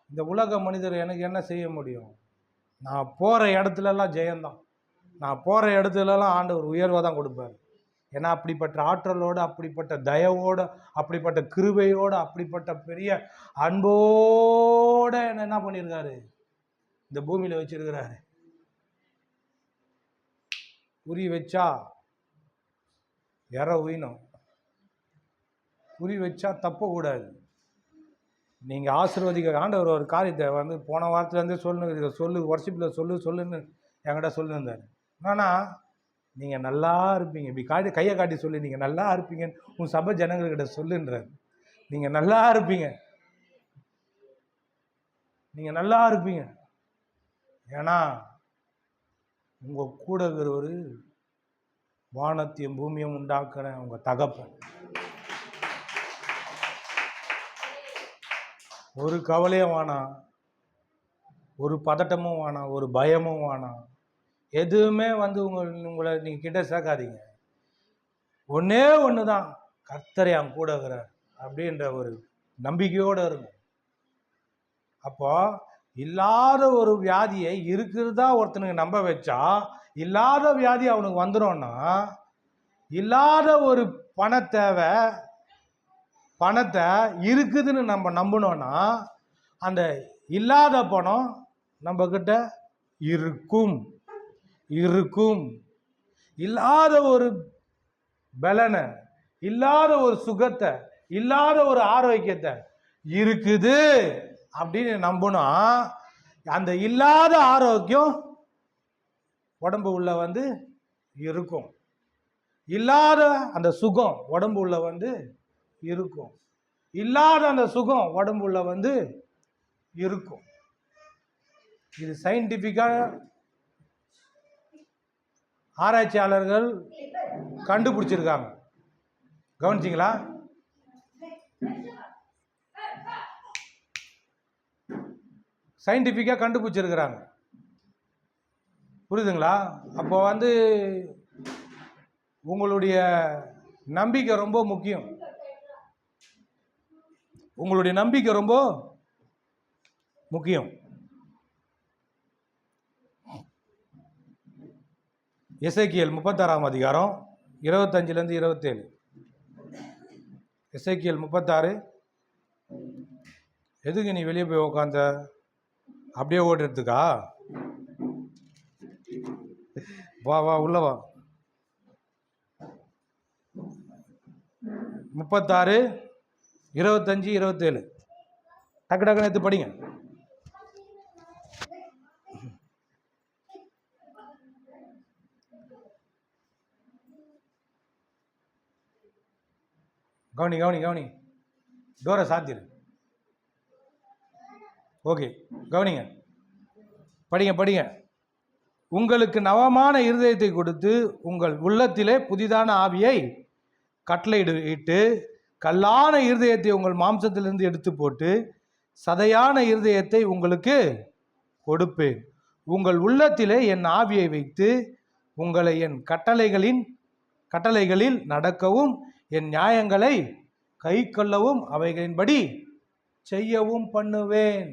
Speaker 1: இந்த உலக மனிதர் எனக்கு என்ன செய்ய முடியும்? நான் போகிற இடத்துலலாம் ஜெயந்தான். நான் போகிற இடத்துலலாம் ஆண்டவர் உயர்வாக தான் கொடுப்பார். ஏன்னா அப்படிப்பட்ட ஆற்றலோடு, அப்படிப்பட்ட தயவோடு, அப்படிப்பட்ட கிருபையோடு, அப்படிப்பட்ட பெரிய அன்போடு என்ன பண்ணியிருக்காரு? இந்த பூமியில் வச்சிருக்கிறாரு. குறி வச்சா உயினும், குறி வச்சா தப்பக்கூடாது. நீங்கள் ஆசீர்வதிக்க ஆண்டவர் ஒரு காரியத்தை வந்து போன வாரத்துலேருந்தே சொல்லு வர்ஷிப்பில் சொல்லுன்னு என்கிட்ட சொல்லியிருந்தார். என்னன்னா, நீங்கள் நல்லா இருப்பீங்க, இப்படி கையை காட்டி சொல்லி நீங்கள் நல்லா இருப்பீங்கன்னு உன் சபை ஜனங்கள்கிட்ட சொல்லுன்றார். நீங்கள் நல்லா இருப்பீங்க, நீங்கள் நல்லா இருப்பீங்க. ஏன்னா உங்கள் கூட இருக்கிறவர் வானத்தையும் பூமியும் உண்டாக்குற உங்கள் தகப்பன். ஒரு கவலையும் வேணாம், ஒரு பதட்டமும் வேணாம், ஒரு பயமும் வேணாம். எதுவுமே வந்து உங்களை நீங்கள் கிட்ட சேர்க்காதீங்க. ஒன்றே ஒன்று தான், கர்த்தர் என் கூட இருக்கிறார் அப்படின்ற ஒரு நம்பிக்கையோடு இருக்கும். அப்போ இல்லாத ஒரு வியாதியை இருக்கிறதா ஒருத்தனுக்கு நம்ப வச்சா, இல்லாத வியாதி அவனுக்கு வந்துடும்னா, இல்லாத ஒரு பணத்தை இருக்குதுன்னு நம்ம நம்பினோன்னா, அந்த இல்லாத பணம் நம்ம கிட்ட இருக்கும். இல்லாத ஒரு பலனை, இல்லாத ஒரு சுகத்தை, இல்லாத ஒரு ஆரோக்கியத்தை இருக்குது அப்படின்னு நம்புனா, அந்த இல்லாத ஆரோக்கியம் உடம்பு உள்ள வந்து இருக்கும். இல்லாத அந்த சுகம் உடம்பு உள்ள வந்து இருக்கும். இல்லாத அந்த சுகம் உடம்பு உள்ள வந்து இருக்கும். இது சயின்டிஃபிக்காக ஆராய்ச்சியாளர்கள் கண்டுபிடிச்சிருக்காங்க. கவனிச்சிங்களா? சயின்டிஃபிக்காக கண்டுபிடிச்சிருக்கிறாங்க. புரியுதுங்களா? அப்போ வந்து உங்களுடைய நம்பிக்கை ரொம்ப முக்கியம். உங்களுடைய நம்பிக்கை ரொம்ப முக்கியம். எசேக்கியேல் 36 அதிகாரம் 25 27. எசேக்கியேல் 36. எதுக்கு நீ வெளியே போய் உக்காந்த? அப்படியே ஓடுறதுக்கா? வா உள்ள வா. 36 25 27. டக்கு எடுத்து படிங்க. கவனி. டோரை சாத்திரு. ஓகே, கவனிங்க, படிங்க. உங்களுக்கு நவமான இருதயத்தை கொடுத்து உங்கள் உள்ளத்திலே புதிதான ஆவியை கட்டளையிட்டு கல்லான இருதயத்தை உங்கள் மாம்சத்திலிருந்து எடுத்து போட்டு சதையான இருதயத்தை உங்களுக்கு கொடுப்பேன். உங்கள் உள்ளத்திலே என் ஆவியை வைத்து உங்களை என் கட்டளைகளில் நடக்கவும் என் நியாயங்களை கை கொள்ளவும் அவைகளின்படி செய்யவும் பண்ணுவேன்.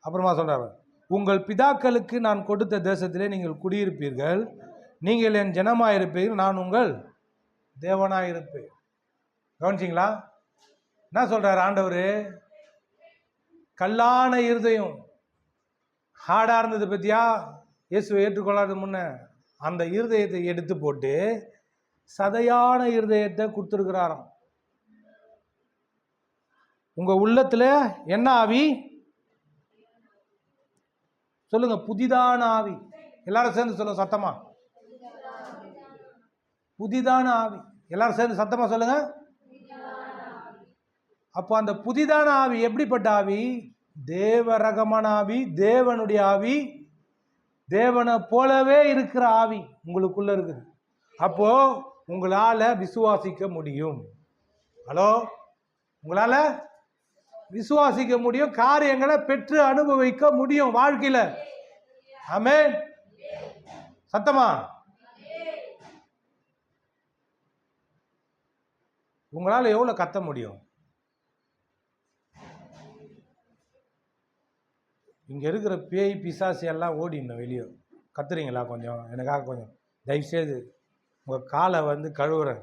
Speaker 1: அப்புறமா சொல்றாரு, உங்கள் பிதாக்களுக்கு நான் கொடுத்த தேசத்திலே நீங்கள் குடியிருப்பீர்கள், நீங்கள் என் ஜனமாயிருப்பீர்கள், நான் உங்கள் தேவனாயிருப்பேன். கவனிச்சிங்களா? என்ன சொல்றாரு ஆண்டவர்? கல்லான இருதயம் ஹார்டா இருந்தது பத்தியா, இயேசுவை ஏற்றுக்கொள்ளாத முன்ன அந்த இருதயத்தை எடுத்து போட்டு சதையான இருதயத்தை கொடுத்துருக்கிறாராம். உங்க உள்ளத்துல என்ன ஆவி? சொல்லுங்க, புதிதான ஆவி. எல்லாரும் சேர்ந்து சொல்லுங்க சத்தமா, புதிதான ஆவி. எல்லாரும் சேர்ந்து சத்தமா சொல்லுங்க. அப்போ அந்த புதிதான ஆவி எப்படிப்பட்ட ஆவி? தேவ ரகமான ஆவி, தேவனுடைய ஆவி, தேவனை போலவே இருக்கிற ஆவி உங்களுக்குள்ள இருக்குது. அப்போ உங்களால விசுவாசிக்க முடியும். ஹலோ, உங்களால விசுவாசிக்க முடியும், காரியங்களை பெற்று அனுபவிக்க முடியும் வாழ்க்கையில. ஆமென். சத்தமா? உங்களால் எவ்வளோ கத்த முடியும்? இங்கே இருக்கிற பேய் பிசாசு எல்லாம் ஓடிடணும் வெளியே. கத்துறீங்களா? கொஞ்சம் எனக்காக கொஞ்சம் தயவுசெய்து உங்கள் காலை வந்து கழுவுறேன்,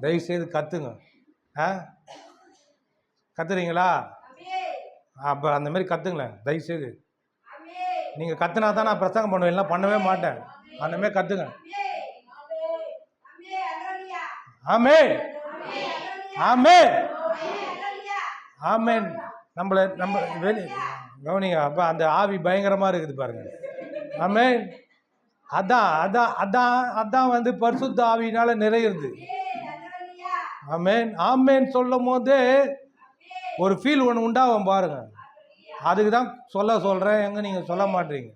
Speaker 1: தயவுசெய்து கத்துங்க. ஆ, கத்துறீங்களா? அப்போ அந்த மாதிரி கத்துங்களேன் தயவுசெய்து. நீங்கள் கத்துனா தான் நான் பிரசங்கம் பண்ணுவேன், இல்லை பண்ணவே மாட்டேன். அந்த மாதிரி கத்துங்க. ஆமே ஆமே ஆமேன். நம்ம வெளி கவனிங்க. அப்போ அந்த ஆவி பயங்கரமாக இருக்குது பாருங்க. ஆமேன். அதான் அதான் அதான் அதான் வந்து பரிசுத்த ஆவியினால நிறையுது. ஆமேன் ஆமேன் சொல்லும் போது ஒரு ஃபீல் ஒன்று உண்டாகும் பாருங்க. அதுக்கு தான் சொல்கிறேன். எங்க நீங்கள் சொல்ல மாட்டீங்க.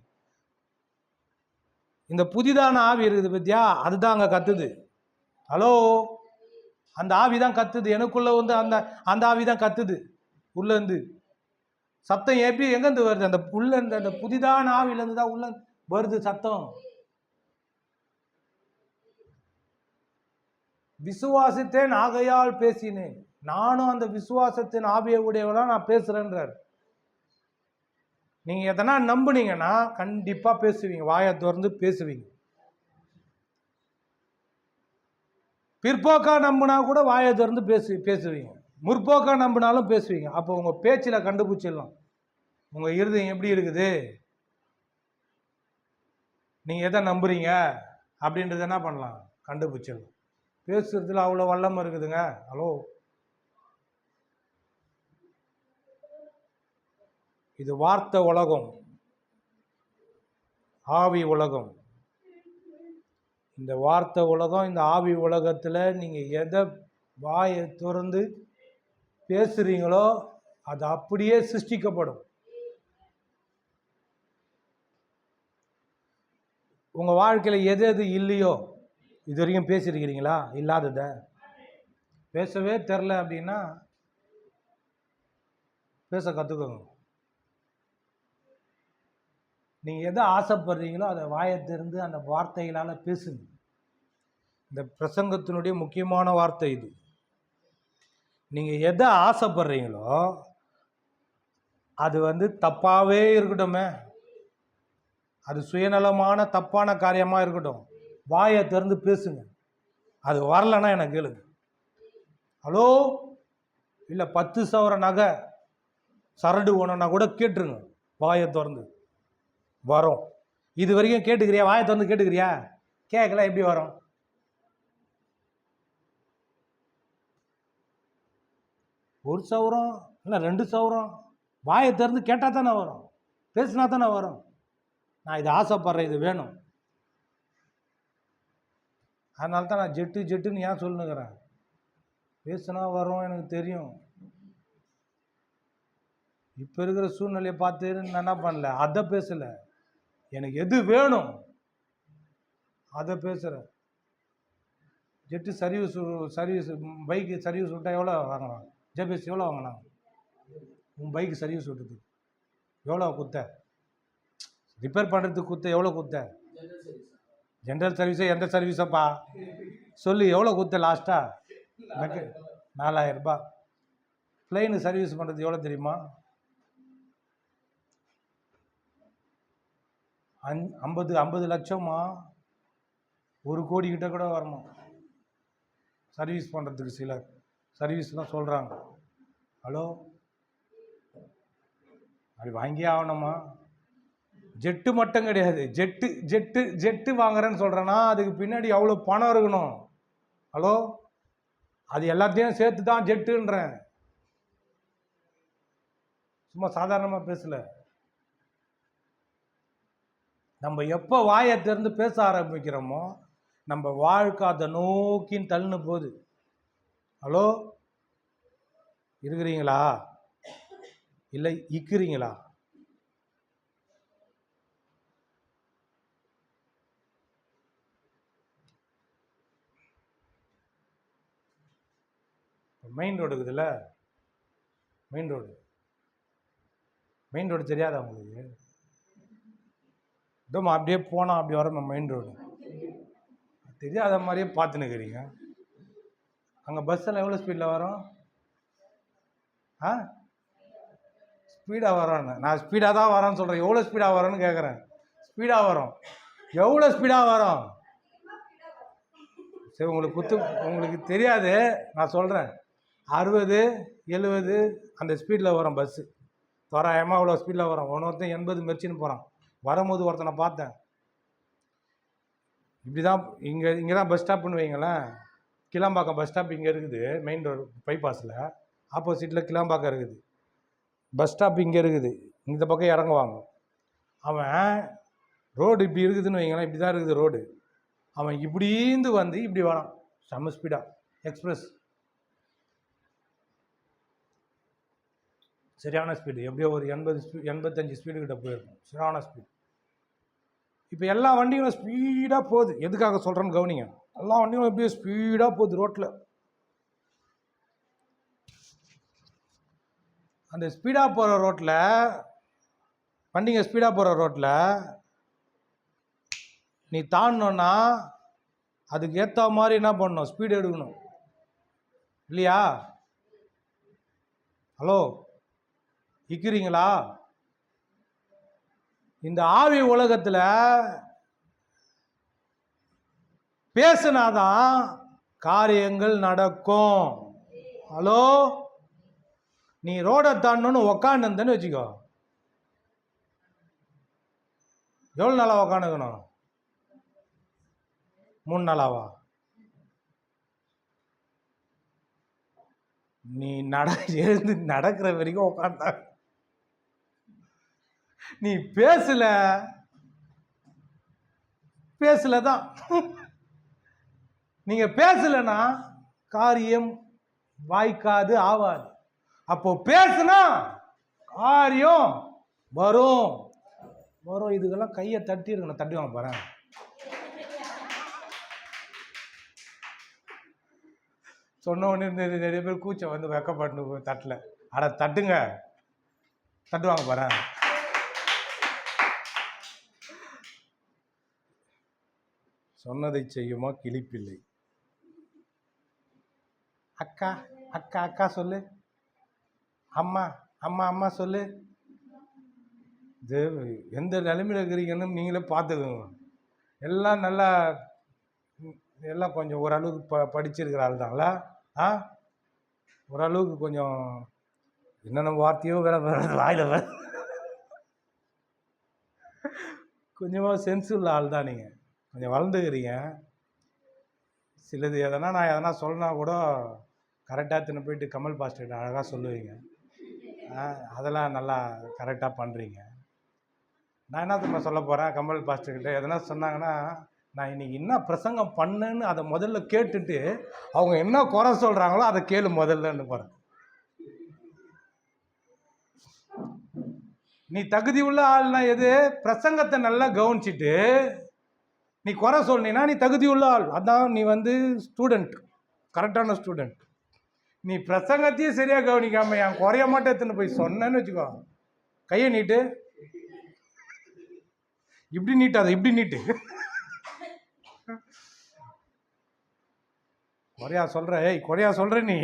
Speaker 1: இந்த புதிதான ஆவி இருக்குது பத்தியா, அதுதான் அங்கே கத்துது. ஹலோ, அந்த ஆவி தான் கத்துது. எனக்குள்ள வந்து அந்த அந்த ஆவி தான் கத்துது. உள்ளேருந்து சத்தம் எப்படி எங்கேருந்து வருது? அந்த உள்ளேருந்து, அந்த புதிதான ஆவிலேருந்து தான் உள்ள வருது சத்தம். விசுவாசித்தேன் ஆகையால் பேசினேன். நானும் அந்த விசுவாசத்தின் ஆவியை உடையவனா நான் பேசுறேன்றார். நீங்க எதனா நம்புனீங்கன்னா கண்டிப்பா பேசுவீங்க, வாயை திறந்து பேசுவீங்க. பிற்போக்கா நம்பினா கூட வாயை திறந்து பேசுவீங்க. முற்போக்கா நம்பினாலும் பேசுவீங்க. அப்போ உங்க பேச்சில் கண்டுபிடிச்சிடலாம் உங்க இருதயம் எப்படி இருக்குது, நீங்க எதை நம்புறீங்க அப்படின்றத என்ன பண்ணலாம், கண்டுபிடிச்சிடலாம். பேசுறதுல அவ்வளோ வல்லமை இருக்குதுங்க. ஹலோ, இது வார்த்தை உலகம், ஆவி உலகம். இந்த வார்த்தை உலகம், இந்த ஆவி உலகத்தில் நீங்கள் எதை வாயை திறந்து பேசுகிறீங்களோ அது அப்படியே சிருஷ்டிக்கப்படும். உங்கள் வாழ்க்கையில் எது எது இல்லையோ இது வரைக்கும் பேசியிருக்கிறீங்களா? இல்லாதத பேசவே தெரில அப்படின்னா பேச கற்றுக்கோங்க. நீங்கள் எதை ஆசைப்படுறீங்களோ அதை வாயை திறந்து அந்த வார்த்தைகளால் பேசுங்க. இந்த பிரசங்கத்தினுடைய முக்கியமான வார்த்தை இது. நீங்கள் எதை ஆசைப்படுறீங்களோ அது வந்து தப்பாகவே இருக்கட்டுமே, அது சுயநலமான தப்பான காரியமாக இருக்கட்டும், வாயை திறந்து பேசுங்க. அது வரலன்னா எனக்கு கேளுங்க. ஹலோ, இல்லை 10 சவர நகை சரடு ஓணுன்னா கூட கேட்டுருங்க, வாயை திறந்து வரும். இது வரைக்கும் கேட்டுக்கிறியா? வாயை திறந்து கேட்டுக்கிறியா? கேட்கல, எப்படி வரும்? ஒரு சவரம் இல்லை 2 சவரம் வாயை திறந்து கேட்டால் தானே வரும், பேசினா தானே வரும். நான் இது ஆசைப்படுறேன், இது வேணும், அதனால தான் நான் ஜெட்டுன்னு ஏன் சொல்லுங்கிறேன். பேசுனா வரும், எனக்கு தெரியும். இப்போ இருக்கிற சூழ்நிலையை பார்த்து நான் என்ன பண்ணல, அதை பேசலை. எனக்கு எது வேணும் அதை பேசுகிறேன். ஜெட்டு சர்வீஸ் பைக்கு சர்வீஸ் விட்டால் எவ்வளோ வாங்கலாம்? ஜேபிஎஸ் எவ்வளோ வாங்கினாங்க? உன் பைக்கு சர்வீஸ் விட்டுது எவ்வளோ குத்த? ரிப்பேர் பண்ணுறதுக்கு குத்த எவ்வளோ குத்த? ஜென்ரல் சர்வீஸோ எந்த சர்வீஸப்பா சொல்லு, எவ்வளோ குத்த லாஸ்ட்டாக? எனக்கு 4000 ரூபாய். பிளைனு சர்வீஸ் பண்ணுறது எவ்வளோ தெரியுமா? 50 லட்சமா? 1 கோடி கிட்ட கூட வரணும் சர்வீஸ் பண்ணுறதுக்கு. சிலர் சர்வீஸ்லாம் சொல்கிறாங்க. ஹலோ, அப்படி வாங்கியே ஆகணுமா? ஜெட்டு மட்டும் கிடையாது, ஜெட்டு வாங்குறேன்னு சொல்கிறேன்னா அதுக்கு பின்னாடி அவ்வளோ பணம் இருக்கணும். ஹலோ, அது எல்லாத்தையும் சேர்த்து தான் ஜெட்டுன்றேன், சும்மா சாதாரணமாக பேசலை. நம்ம எப்போ வாயை திறந்து பேச ஆரம்பிக்கிறோமோ நம்ம வாழ்க்கை அதை நோக்கின்னு தள்ளுன்னு போகுது. ஹலோ, இருக்கிறீங்களா? இல்லை இக்கிறீங்களா? மெயின் ரோடு இருக்குதுல்ல, மெயின் ரோடு தெரியாதா உங்களுக்கு? இதோ அப்படியே போனால் அப்படி வர மெயின் ரோடு தெரியாத மாதிரியே பார்த்துன்னு இருக்கிறீங்க. அங்கே பஸ்ஸெல்லாம் எவ்வளோ ஸ்பீடில் வரும்? ஆ, ஸ்பீடாக வரோன்னு நான் ஸ்பீடாக தான் வரேன்னு சொல்கிறேன். எவ்வளோ ஸ்பீடாக வரோன்னு கேட்குறேன். ஸ்பீடாக வரும். எவ்வளோ ஸ்பீடாக வரும்? சரி, உங்களுக்கு தெரியாது, நான் சொல்கிறேன். 60 70 அந்த ஸ்பீடில் வரும் பஸ்ஸு. தோராயமாக அவ்வளோ ஸ்பீடில் வரும். ஒருத்தன் 80 மெரிச்சின்னு போகிறான். வரும்போது ஒருத்தனை பார்த்தேன். இப்படி தான் இங்கே தான் பஸ் ஸ்டாப்புன்னு வைங்களேன். கிளாம்பாக்கம் பஸ் ஸ்டாப் இங்கே இருக்குது, மெயின் ரோடு பைபாஸில் ஆப்போசிட்டில் கிளாம்பாக்கம் இருக்குது. பஸ் ஸ்டாப் இங்கே இருக்குது, இந்த பக்கம் இறங்குவாங்க. அவன் ரோடு இப்படி இருக்குதுன்னு வைங்களேன், இப்படி தான் இருக்குது ரோடு. அவன் இப்படிந்து வந்து இப்படி வரான் செம்ம ஸ்பீடாக. எக்ஸ்பிரஸ் சரியான ஸ்பீடு, எப்படியோ ஒரு 85 ஸ்பீடு கிட்ட போயிருக்கும். சரியான ஸ்பீடு. இப்போ எல்லா வண்டிகளும் ஸ்பீடாக போகுது. எதுக்காக சொல்கிறேன்னு கவனிங்க. எல்லா வண்டிகளும் எப்படியோ ஸ்பீடாக போகுது ரோட்டில். அந்த ஸ்பீடாக போகிற ரோட்டில், வண்டிங்க ஸ்பீடாக போகிற ரோட்டில் நீ தாண்டணுன்னா அதுக்கு ஏற்ற மாதிரி என்ன பண்ணணும்? ஸ்பீடு எடுக்கணும் இல்லையா? ஹலோ, இருக்கிறீங்களா? இந்த ஆவி உலகத்தில் பேசினாதான் காரியங்கள் நடக்கும். ஹலோ, நீ ரோடை தாண்டணும்னு உக்காந்துன்னு வச்சுக்கோ, எவ்வளோ நாளாக உக்காந்துக்கணும்? 3 நாளாவா? நீ எழுந்து நடக்கிற வரைக்கும் உட்காந்தா. நீ பேசல தான். நீங்க பேசலன்னா காரியம் வாய்க்காது, ஆவாது. அப்போ பேசுனா காரியம் வரும். இதுக்கெல்லாம் கையை தட்டி இருக்கணும். தட்டி வாங்க பாரு. சொன்ன உடனே நிறைய பேர் கூச்சம் வந்து வெக்கப்பட்டு தட்டல. அட தட்டுங்க, தட்டுவாங்க பாரு. சொன்னதை செய்யுமா கிளிப்பிள்ளை. அக்கா அக்கா அக்கா சொல்லு, அம்மா அம்மா அம்மா சொல்லு. இது எந்த நிலைமையில் இருக்கிறீங்கன்னு நீங்களே பார்த்துக்கோங்க. எல்லாம் நல்லா, எல்லாம் கொஞ்சம் ஓரளவுக்கு படிச்சிருக்கிற ஆள் தாங்களா? ஓரளவுக்கு கொஞ்சம் என்னென்ன வார்த்தையோ வேற வாயில கொஞ்சமாக சென்ஸ் உள்ள ஆள் தான். நீங்கள் கொஞ்சம் வளர்ந்துக்கிறீங்க. சிலது நான் எதனா சொல்லனா கூட கரெக்டாக தின்னு போயிட்டு கமல் பாஸ்டர் அழகாக சொல்லுவீங்க. அதெல்லாம் நல்லா கரெக்டாக பண்ணுறீங்க. நான் என்ன திரும்ப சொல்ல போகிறேன், கமல் பாஸ்டர்கிட்ட எதனா சொன்னாங்கன்னா, நான் இன்னைக்கு என்ன பிரசங்கம் பண்ணேன்னு அதை முதல்ல கேட்டுட்டு அவங்க என்ன குறை சொல்கிறாங்களோ அதை கேளு முதல்லன்னு போகிறேன். நீ தகுதி உள்ள ஆள்னா எது? பிரசங்கத்தை நல்லா கவனிச்சுட்டு நீ குறை சொன்னா நீ தகுதி உள்ள ஆள். அதான் நீ ஸ்டூடெண்ட், கரெக்டான ஸ்டூடெண்ட். நீ பிரசங்கத்தையும் சரியாக கவனிக்காம என் குறைய மட்டும் எடுத்துன்னு போய் சொன்னேன்னு வச்சுக்கோ, கையை நீட்டு, இப்படி நீட்டாத, இப்படி நீட்டு. குறையா சொல்ற, குறையா சொல்ற நீ.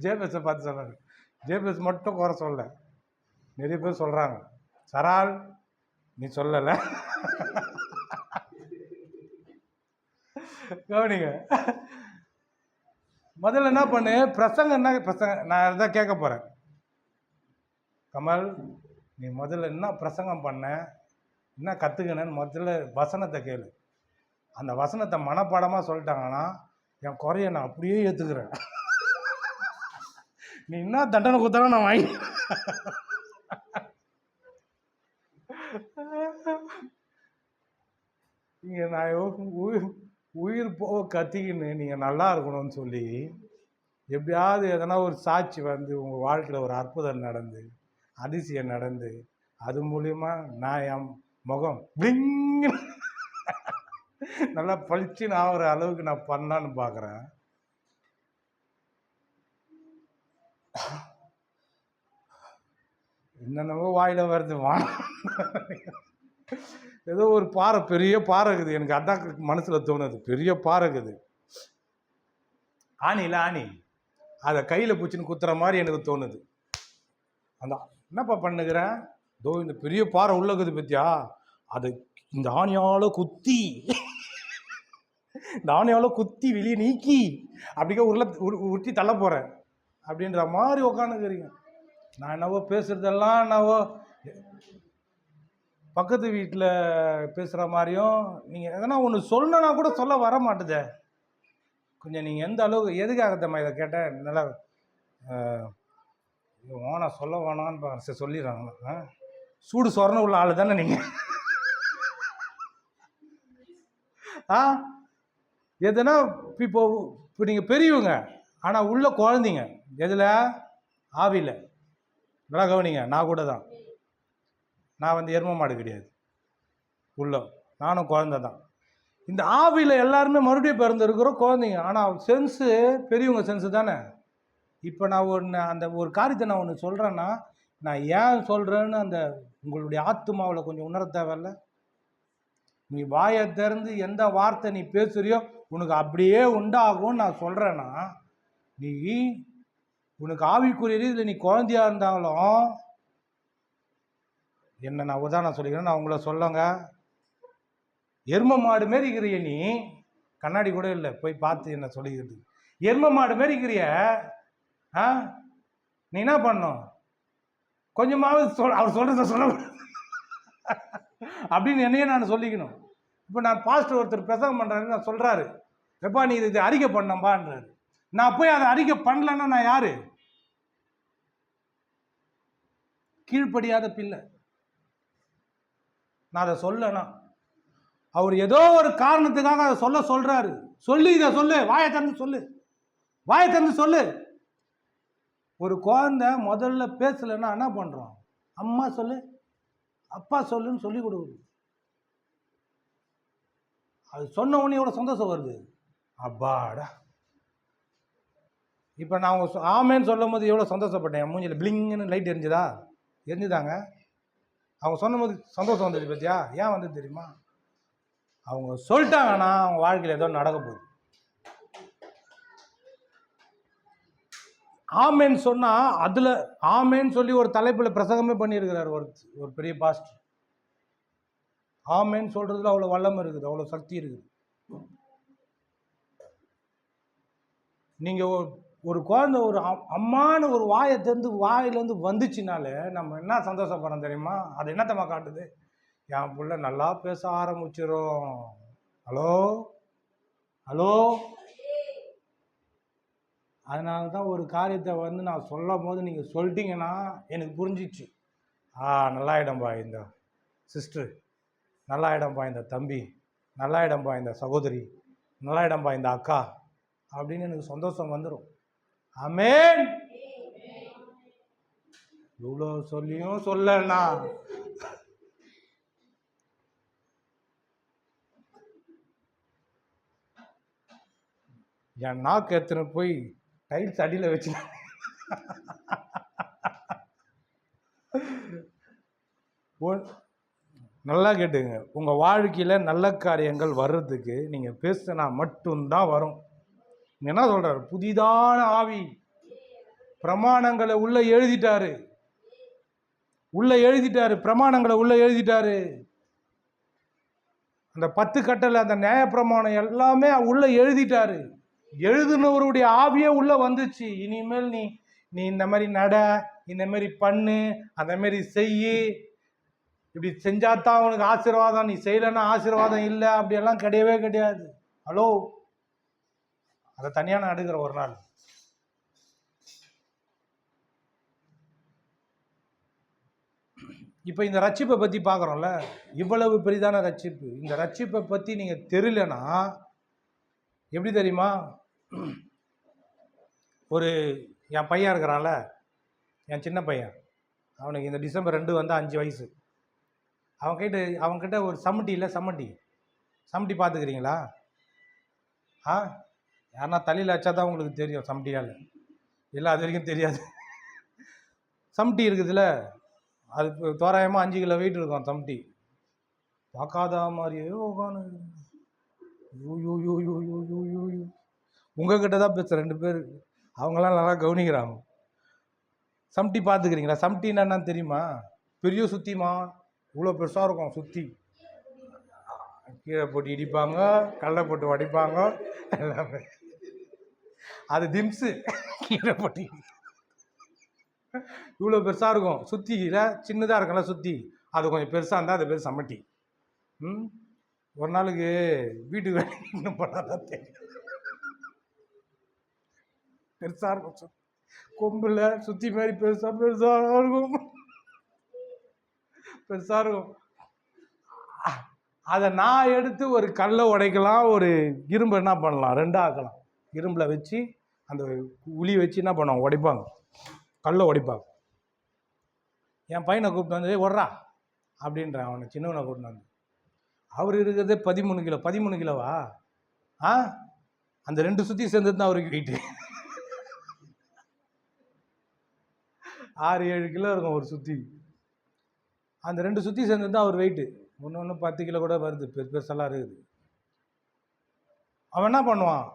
Speaker 1: ஜேபஸை பார்த்து சொல்றாரு. ஜேபஸ் மட்டும் குறை சொல்ல, நிறைய பேர் சொல்றாங்க. சரால் நீ சொல்லல. கவனிங்க. முதல்ல என்ன பண்ணு, பிரசங்கம் என்ன பிரசங்கம், நான் அதான் கேட்க போறேன். கமல், நீ முதல்ல என்ன பிரசங்கம் பண்ண, என்ன கற்றுக்கினேன்னு முதல்ல வசனத்தை கேளு. அந்த வசனத்தை மனப்பாடமாக சொல்லிட்டாங்கன்னா என் குறைய நான் அப்படியே ஏற்றுக்கிறேன். நீ என்ன தண்டனை கொடுத்தாலும் நான் வாங்கி. நீங்கள் நான் உயிர் போக கத்திக்கின்னு நீங்கள் நல்லா இருக்கணும்னு சொல்லி எப்படியாவது எதனா ஒரு சாட்சி உங்கள் வாழ்க்கையில் ஒரு அற்புதம் நடந்து, அதிசயம் நடந்து, அது மூலிமா நான் என் முகம் நல்லா பளிச்சுன்னு ஆகிற அளவுக்கு நான் பண்ணான்னு பார்க்குறேன். என்னென்னவோ வாயில் வருது ஏதோ ஒரு பாறை, பெரிய பாறை இருக்குது. எனக்கு அதான் மனசில் தோணுது, பெரிய பாறை இருக்குது. ஆணியில் ஆணி அதை கையில் பிடிச்சின்னு குத்துற மாதிரி எனக்கு தோணுது. அந்த என்னப்பா பண்ணுகிறேன், இதோ இந்த பெரிய பாறை உள்ள இருக்குது பத்தியா, அதை இந்த ஆணியால் குத்தி இந்த ஆணியால் குத்தி வெளியே நீக்கி அப்படிக்கா உருட்டி தள்ள போகிறேன் அப்படின்ற மாதிரி உக்காந்துக்கிறீங்க. நான் என்னவோ பேசுகிறதெல்லாம் என்னவோ பக்கத்து வீட்டில் பேசுகிற மாதிரியும், நீங்கள் எதனா ஒன்று சொல்லணுன்னா கூட சொல்ல வர மாட்டுதே. கொஞ்சம் நீங்கள் எந்த அளவுக்கு எதுக்காக தம்மா இதை கேட்டேன், நல்லா ஓனா சொல்ல வேணான்னு சரி சொல்லிடுறாங்க. சூடு சொரண உள்ள ஆள் தானே நீங்கள். எதுனா இப்போ நீங்கள் பெரியவங்க, ஆனால் உள்ள குழந்தைங்க. எதில்? ஆவியில். நல்லா கவனிங்க, நான் கூட தான். நான் வந்து எரும மாடு கிடையாது, உள்ள நானும் குழந்தை தான். இந்த ஆவியில் எல்லாருமே மறுபடியும் பிறந்திருக்கிறோம் குழந்தைங்க. ஆனால் சென்ஸு பெரியவங்க சென்ஸு தானே. இப்போ நான் அந்த ஒரு காரியத்தை நான் ஒன்று சொல்கிறேன்னா, நான் ஏன் சொல்கிறேன்னு அந்த உங்களுடைய ஆத்துமாவில் கொஞ்சம் உணர தேவையில்ல. நீ வாயை திறந்து எந்த வார்த்தை நீ பேசுறியோ உனக்கு அப்படியே உண்டாகும்னு நான் சொல்கிறேன்னா, நீ உனக்கு ஆவிக்குரிய ரீதியில் நீ குழந்தையா இருந்தாலும், என்ன நான் உதாரணம் சொல்லிக்கிறேன், நான் உங்களை சொல்லுங்க, எரும மாடு மாரி இருக்கிறிய நீ, கண்ணாடி கூட இல்லை போய் பார்த்து என்ன சொல்லிக்கிறது, எரும மாடு மாரி இருக்கிறிய. நீ என்ன பண்ணும், கொஞ்சமாவது அவர் சொல்கிறத சொல்ல அப்படின்னு என்னையே நான் சொல்லிக்கணும். இப்போ நான் பாஸ்டர் ஒருத்தர் பிரசங்கம் பண்ணுறாரு, நான் சொல்கிறாரு, எப்பா நீ இது அறிக்கை பண்ணப்பான்றாரு. நான் போய் அதை அறிக்கை பண்ணலன்னா நான் யாரு? கீழ்ப்படியாத பிள்ளை. நான் அதை சொல்லனா, அவர் ஏதோ ஒரு காரணத்துக்காக அதை சொல்றாரு. சொல்லி இதை சொல்லு, வாயை திறந்து சொல்லு, வாயை திறந்து சொல்லு. ஒரு குழந்தை முதல்ல பேசலைன்னா என்ன பண்றோம்? அம்மா சொல்லு, அப்பா சொல்லுன்னு சொல்லி கொடுக்குது. அது சொன்ன உடனே எவ்வளோ சந்தோஷம் வருது, அப்பாடா. இப்போ நான் அவங்க ஆமேன்னு சொல்லும் போது எவ்வளோ சந்தோஷப்பட்டேன். மூஞ்சில் பிளிங்குன்னு லைட் எரிஞ்சுதா? எரிஞ்சுதாங்க. அவங்க சொன்ன போது சந்தோஷம் வந்தது பத்தியா? ஏன் வந்தது தெரியுமா? அவங்க சொல்லிட்டாங்கன்னா அவங்க வாழ்க்கையில் ஏதோ நடக்க போகுது. ஆமேன்னு சொன்னால் அதில் ஆமேன்னு சொல்லி ஒரு தலைப்பில் பிரசங்கமே பண்ணியிருக்கிறார் ஒரு பெரிய பாஸ்டர். ஆமேன்னு சொல்கிறதுல அவ்வளோ வல்லமை இருக்குது, அவ்வளோ சக்தி இருக்குது. நீங்கள் ஒரு குழந்தை ஒரு அம்மானு ஒரு வாயை திறந்து வாயிலேருந்து வந்துச்சுனாலே நம்ம என்ன சந்தோஷப்படுறோம் தெரியுமா? அது என்னத்தம்மா காட்டுது? என் பிள்ளை நல்லா பேச ஆரம்பிச்சிடும். Hello hello. அதனால தான் ஒரு காரியத்தை வந்து நான் சொல்லும் போது நீங்கள் சொல்லிட்டீங்கன்னா எனக்கு புரிஞ்சிச்சு. நல்லாயிடம்பா இந்த சிஸ்டர், நல்லாயிடம்பா இந்த தம்பி, நல்லாயிடம்பா இந்த சகோதரி, நல்லாயிடம்பா இந்த அக்கா அப்படின்னு எனக்கு சந்தோஷம் வந்துடும். ஆமென். இவ்வளோ சொல்லியும் சொல்லனா என் நாக்கு எத்தனை போய் டைல்ஸ் அடியில் வச்சு நல்லா கேட்டுங்க. உங்கள் வாழ்க்கையில் நல்ல காரியங்கள் வர்றதுக்கு நீங்கள் பேசினா மட்டும்தான் வரும். என்ன சொல்கிறார்? புதிதான ஆவி பிரமாணங்களை உள்ள எழுதிட்டாரு, பிரமாணங்களை உள்ள எழுதிட்டாரு. அந்த 10 கட்டளை, அந்த நியாய பிரமாணம் எல்லாமே உள்ள எழுதிட்டாரு. எழுதுனவருடைய ஆவியே உள்ள வந்துச்சு. இனிமேல் நீ இந்த மாதிரி நட, இந்த மாதிரி பண்ணு, அந்த மாதிரி செய்யி, இப்படி செஞ்சாதான் உனக்கு ஆசீர்வாதம், நீ செய்யலைன்னா ஆசீர்வாதம் இல்லை, அப்படியெல்லாம் கிடையவே கிடையாது. ஹலோ, அதை தனியாக நான் எடுக்கிற ஒரு நாள். இப்போ இந்த ரட்சிப்பை பற்றி பார்க்குறோம்ல, இவ்வளவு பெரிதான ரட்சிப்பு. இந்த ரட்சிப்பை பற்றி நீங்கள் தெரியலனா எப்படி தெரியுமா? ஒரு என் பையன் இருக்கிறான்ல, என் சின்ன பையன், அவனுக்கு இந்த டிசம்பர் 2 வந்து 5 வயசு. அவன்கிட்ட ஒரு சம்மட்டி பார்த்துக்கிறீங்களா? யாருன்னா தலையில் வச்சா தான் உங்களுக்கு தெரியும் சம்மட்டியால், இல்லை அது வரைக்கும் தெரியாது. சம்மட்டி இருக்குதுல்ல, அது தோராயமாக 5 கிலோ வெயிட் இருக்கும் சம்டி. பார்க்காத மாதிரியே உட்காந்து உங்ககிட்ட தான் பேச 2 பேர், அவங்களாம் நல்லா கவனிக்கிறாங்க. சம்டி பார்த்துக்கிறீங்களா? சம்டின்னா என்னன்னு தெரியுமா? பெரிய சுத்திமா, இவ்வளோ பெருசாக இருக்கும் சுத்தி. கீழே போட்டு இடிப்பாங்க, கடலை போட்டு வடிப்பாங்க, எல்லாமே. அது திம்ஸு. கீழே போட்டு இவ்வளோ பெருசாக இருக்கும் சுத்தியில், சின்னதாக இருக்கும்ல சுத்தி, அது கொஞ்சம் பெருசாக இருந்தால் அது பேர் சமட்டி. ஒரு நாளுக்கு வீட்டுக்கு வேலை இன்னும் பண்ணாதான் தெரியும். பெருசாக இருக்கும் கொம்பில் சுத்தி மாதிரி பெருசாக இருக்கும், பெருசாக இருக்கும். அதை நான் எடுத்து ஒரு கல்லை உடைக்கலாம், ஒரு இரும்பு என்ன பண்ணலாம், 2 ஆக்கலாம். இரும்பில் வச்சு அந்த உளி வச்சு என்ன பண்ணுவாங்க, உடைப்பாங்க, கல்லை உடைப்பாங்க. என் பையனை கூப்பிட்டு வந்து ஒர்றா அப்படின்றேன், அவனை சின்னவனை கூப்பிட்டு வந்து. அவர் இருக்கிறதே 13 கிலோ. 13 கிலோவா? அந்த 2 சுற்றி சேர்ந்தது தான் அவருக்கு வெயிட்டு. 6-7 கிலோ இருக்கும் ஒரு சுற்றி. அந்த 2 சுற்றி சேர்ந்தது தான் அவர் வெயிட்டு. ஒன்று 10 கிலோ கூட வருது, பெருசெல்லாம் இருக்குது. அவன் என்ன பண்ணுவான்,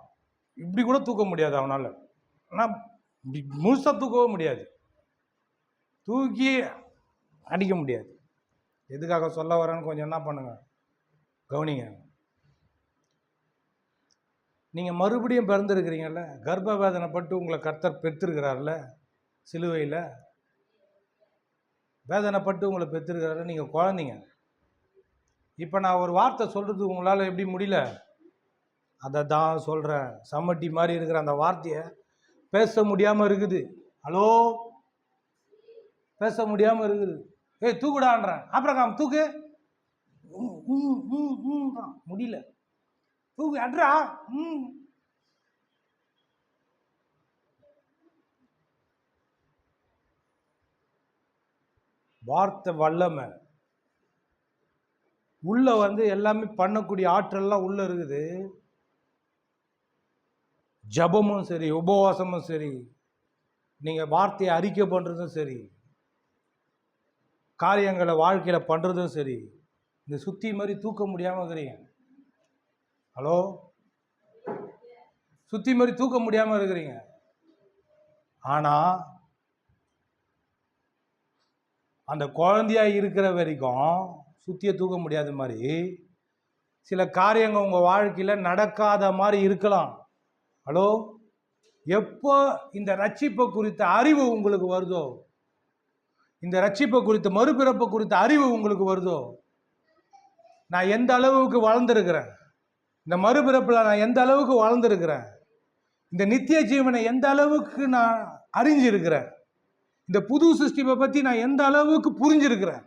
Speaker 1: இப்படி கூட தூக்க முடியாது அவனால். ஆனால் முழுசாக தூக்கவும் முடியாது, தூக்கி அடிக்க முடியாது. எதுக்காக சொல்ல வரேன்னு கொஞ்சம் என்ன பண்ணுங்க, கவனிங்க. நீங்கள் மறுபடியும் பிறந்திருக்கிறீங்கல்ல, கர்ப்ப வேதனைப்பட்டு உங்களை கர்த்தர் பெற்றிருக்கிறார்ல, சிலுவையில் வேதனைப்பட்டு உங்களை பெற்றிருக்கிறாரு. நீங்கள் குழந்தைங்க. இப்போ நான் ஒரு வார்த்தை சொல்கிறது உங்களால் எப்படி முடியல, அதை தான் சொல்கிறேன். சம்மட்டி மாதிரி இருக்கிற அந்த வார்த்தையை பேச முடியாமல் இருக்குது. ஹலோ, பேச முடியாமல் இருக்குது. ஏய் தூக்குடான்றேன், அப்புறம் தூக்கு, முடியல, தூக்கு அட்ரா. வார்த்தை வல்லமை உள்ள வந்து எல்லாமே பண்ணக்கூடிய ஆற்றல்லாம் உள்ள இருக்குது. ஜபமும் சரி, உபவாசமும் சரி, நீங்க வார்த்தையை அறிக்கை பண்றதும் சரி, காரியங்களை வாழ்க்கையில பண்றதும் சரி, இந்த சுத்தி மாதிரி தூக்க முடியாம இருக்கிறீங்க. ஹலோ, சுத்தி மாதிரி தூக்க முடியாம இருக்கிறீங்க. ஆனா அந்த குழந்தையா இருக்கிற வரைக்கும் சுத்தியை தூக்க முடியாத மாதிரி சில காரியங்கள் உங்க வாழ்க்கையில நடக்காத மாதிரி இருக்கலாம். ஹலோ, எப்போ இந்த ரட்சிப்பை குறித்த அறிவு உங்களுக்கு வருதோ, இந்த ரட்சிப்பை குறித்த மறுபிறப்பை குறித்த அறிவு உங்களுக்கு வருதோ, நான் எந்த அளவுக்கு வளர்ந்துருக்கிறேன், இந்த மறுபிறப்பில் நான் எந்த அளவுக்கு வளர்ந்துருக்கிறேன், இந்த நித்திய ஜீவனை எந்த அளவுக்கு நான் அறிஞ்சிருக்கிறேன், இந்த புது சிருஷ்டிப்பை பற்றி நான் எந்த அளவுக்கு புரிஞ்சிருக்கிறேன்,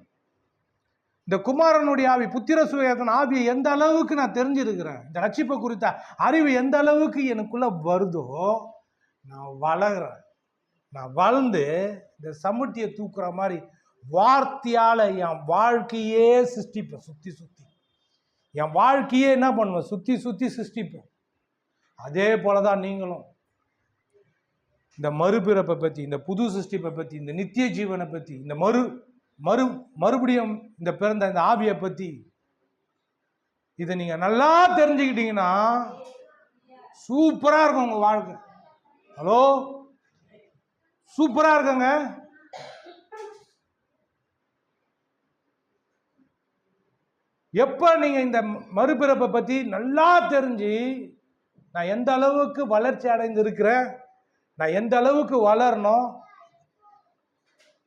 Speaker 1: இந்த குமாரனுடைய ஆவி, புத்திர சுயத்தின் ஆவியை எந்த அளவுக்கு நான் தெரிஞ்சிருக்கிறேன், இந்த ரட்சிப்பை குறித்த அறிவு எந்த அளவுக்கு எனக்குள்ள வருதோ, நான் வளர்கிறேன். நான் வளர்ந்து இந்த சமுட்டியை தூக்குற மாதிரி வார்த்தையால் என் வாழ்க்கையே சிருஷ்டிப்பேன். சுற்றி சுற்றி என் வாழ்க்கையே என்ன பண்ணுவேன், சுற்றி சுற்றி சிருஷ்டிப்பேன். அதே போல தான் நீங்களும் இந்த மறுபிறப்பை பற்றி, இந்த புது சிருஷ்டிப்பை பற்றி, இந்த நித்திய ஜீவனை பற்றி, இந்த மறுபடியும் இந்த பிறந்த இந்த ஆவியை பற்றி இதை நீங்கள் நல்லா தெரிஞ்சுக்கிட்டீங்கன்னா சூப்பராக இருக்கும் உங்கள் வாழ்க்கை. ஹலோ, சூப்பராக இருக்குங்க. எப்போ நீங்கள் இந்த மறுபிறப்பை பற்றி நல்லா தெரிஞ்சு நான் எந்த அளவுக்கு வளர்ச்சி அடைந்து இருக்கிறேன், நான் எந்த அளவுக்கு வளரணும்,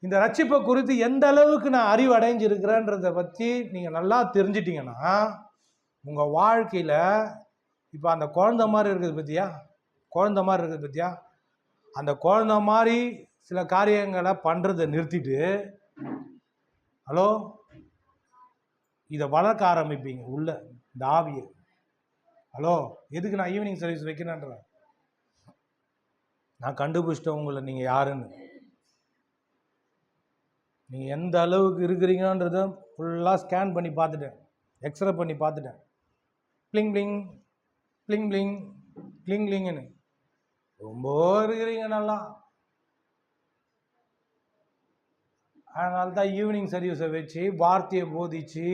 Speaker 1: இந்த ரட்சிப்பை குறித்து எந்த அளவுக்கு நான் அறிவு அடைஞ்சிருக்கிறேன்றதை பற்றி நீங்கள் நல்லா தெரிஞ்சிட்டிங்கன்னா உங்கள் வாழ்க்கையில் இப்போ அந்த குழந்தை மாதிரி இருக்குது பற்றியா, குழந்தை மாதிரி இருக்குது பற்றியா, அந்த குழந்தை மாதிரி சில காரியங்களை பண்ணுறதை நிறுத்திட்டு ஹலோ இதை வளர்க்க ஆரம்பிப்பீங்க உள்ள இந்த ஆவியை. ஹலோ, எதுக்கு நான் ஈவினிங் சர்வீஸ் வைக்கிறேன்றேன், நான் கண்டுபிடிச்சிட்டேன் உங்களை நீங்கள் யாருன்னு, நீங்கள் எந்த அளவுக்கு இருக்கிறீங்கன்றதை ஃபுல்லாக ஸ்கேன் பண்ணி பார்த்துட்டேன், எக்ஸ்ரே பண்ணி பார்த்துட்டேன். பிளிங் பிளிங் பிளிங் பிளிங் கிளிங் கிளிங்னு ரொம்ப இருக்கிறீங்க நல்லா. அதனால தான் ஈவினிங் சர்வீஸை வச்சு வார்த்தையை போதிச்சு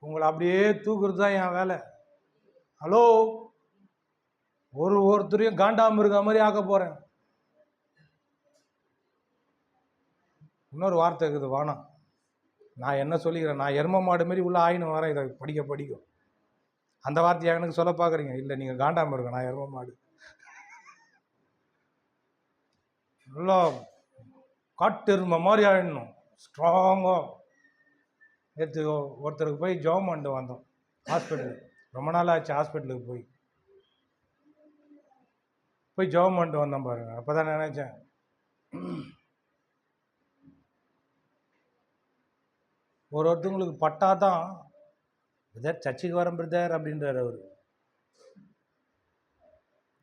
Speaker 1: உங்களை அப்படியே தூக்குறது தான் என் வேலை. ஹலோ, ஒருத்தரையும் காண்டாமல் இருக்க மாதிரி ஆக்க போகிறேன். இன்னொரு வார்த்தை இருக்குது, வானம். நான் என்ன சொல்லிக்கிறேன், நான் எரும மாடு மாரி உள்ள ஆயின்னு வரேன் இதை படிக்கும். அந்த வார்த்தையை எனக்கு சொல்ல பார்க்குறீங்க. இல்லை, நீங்கள் காண்டாமல் இருக்க, நான் எரும மாடு. நல்லா காட்டு எருமை மாதிரி ஆயிடணும், ஸ்ட்ராங்காக. நேற்று ஒருத்தருக்கு போய் ஜாப் பண்ணிட்டு வந்தோம் ஹாஸ்பிட்டலு. ரொம்ப நாள் ஆச்சு ஹாஸ்பிட்டலுக்கு போய் ஜாப் பண்ணிட்டு வந்தோம் பாருங்க. அப்போ தான் நினச்சேன், ஒருத்தவங்களுக்கு பட்டாதான் பிரதர் சர்ச்சுக்கு வரேன் பிரதர் அப்படின்றார். அவர்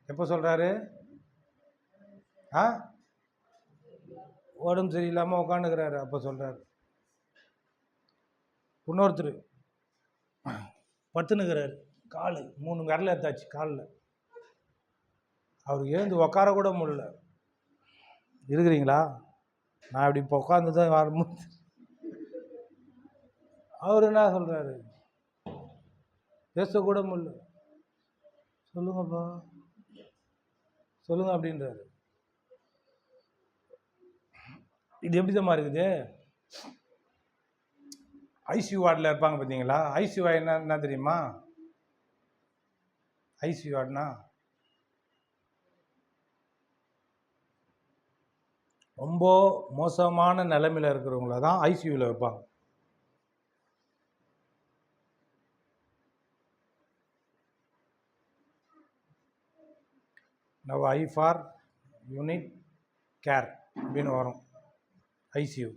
Speaker 1: எப்போ சொல்கிறாரு? உடம்பு சரியில்லாமல் உட்காந்துக்கிறாரு, அப்போ சொல்கிறாரு. இன்னொருத்தர் படுத்துனுக்கிறாரு, கால் 3 விரல் எடுத்தாச்சு காலில். அவர் எழுந்து உட்கார கூட முடியல. இருக்கிறீங்களா? நான் இப்படி இப்போ உட்காந்து தான் வரும்போது அவர் என்ன சொல்கிறாரு, பேசக்கூட முடியல. சொல்லுங்கப்பா சொல்லுங்க அப்படின்றாரு. இது எப்படி தான் இருக்குது? ஐசியூ வார்டில் இருப்பாங்க பார்த்தீங்களா? ஐசியூ என்ன தெரியுமா? ஐசியூ வார்டுனா ரொம்ப மோசமான நிலைமையில் இருக்கிறவங்கள தான் ஐசியூவில் வைப்பாங்க. Now I for unit care அப்படின்னு வரும் ஐசியூ.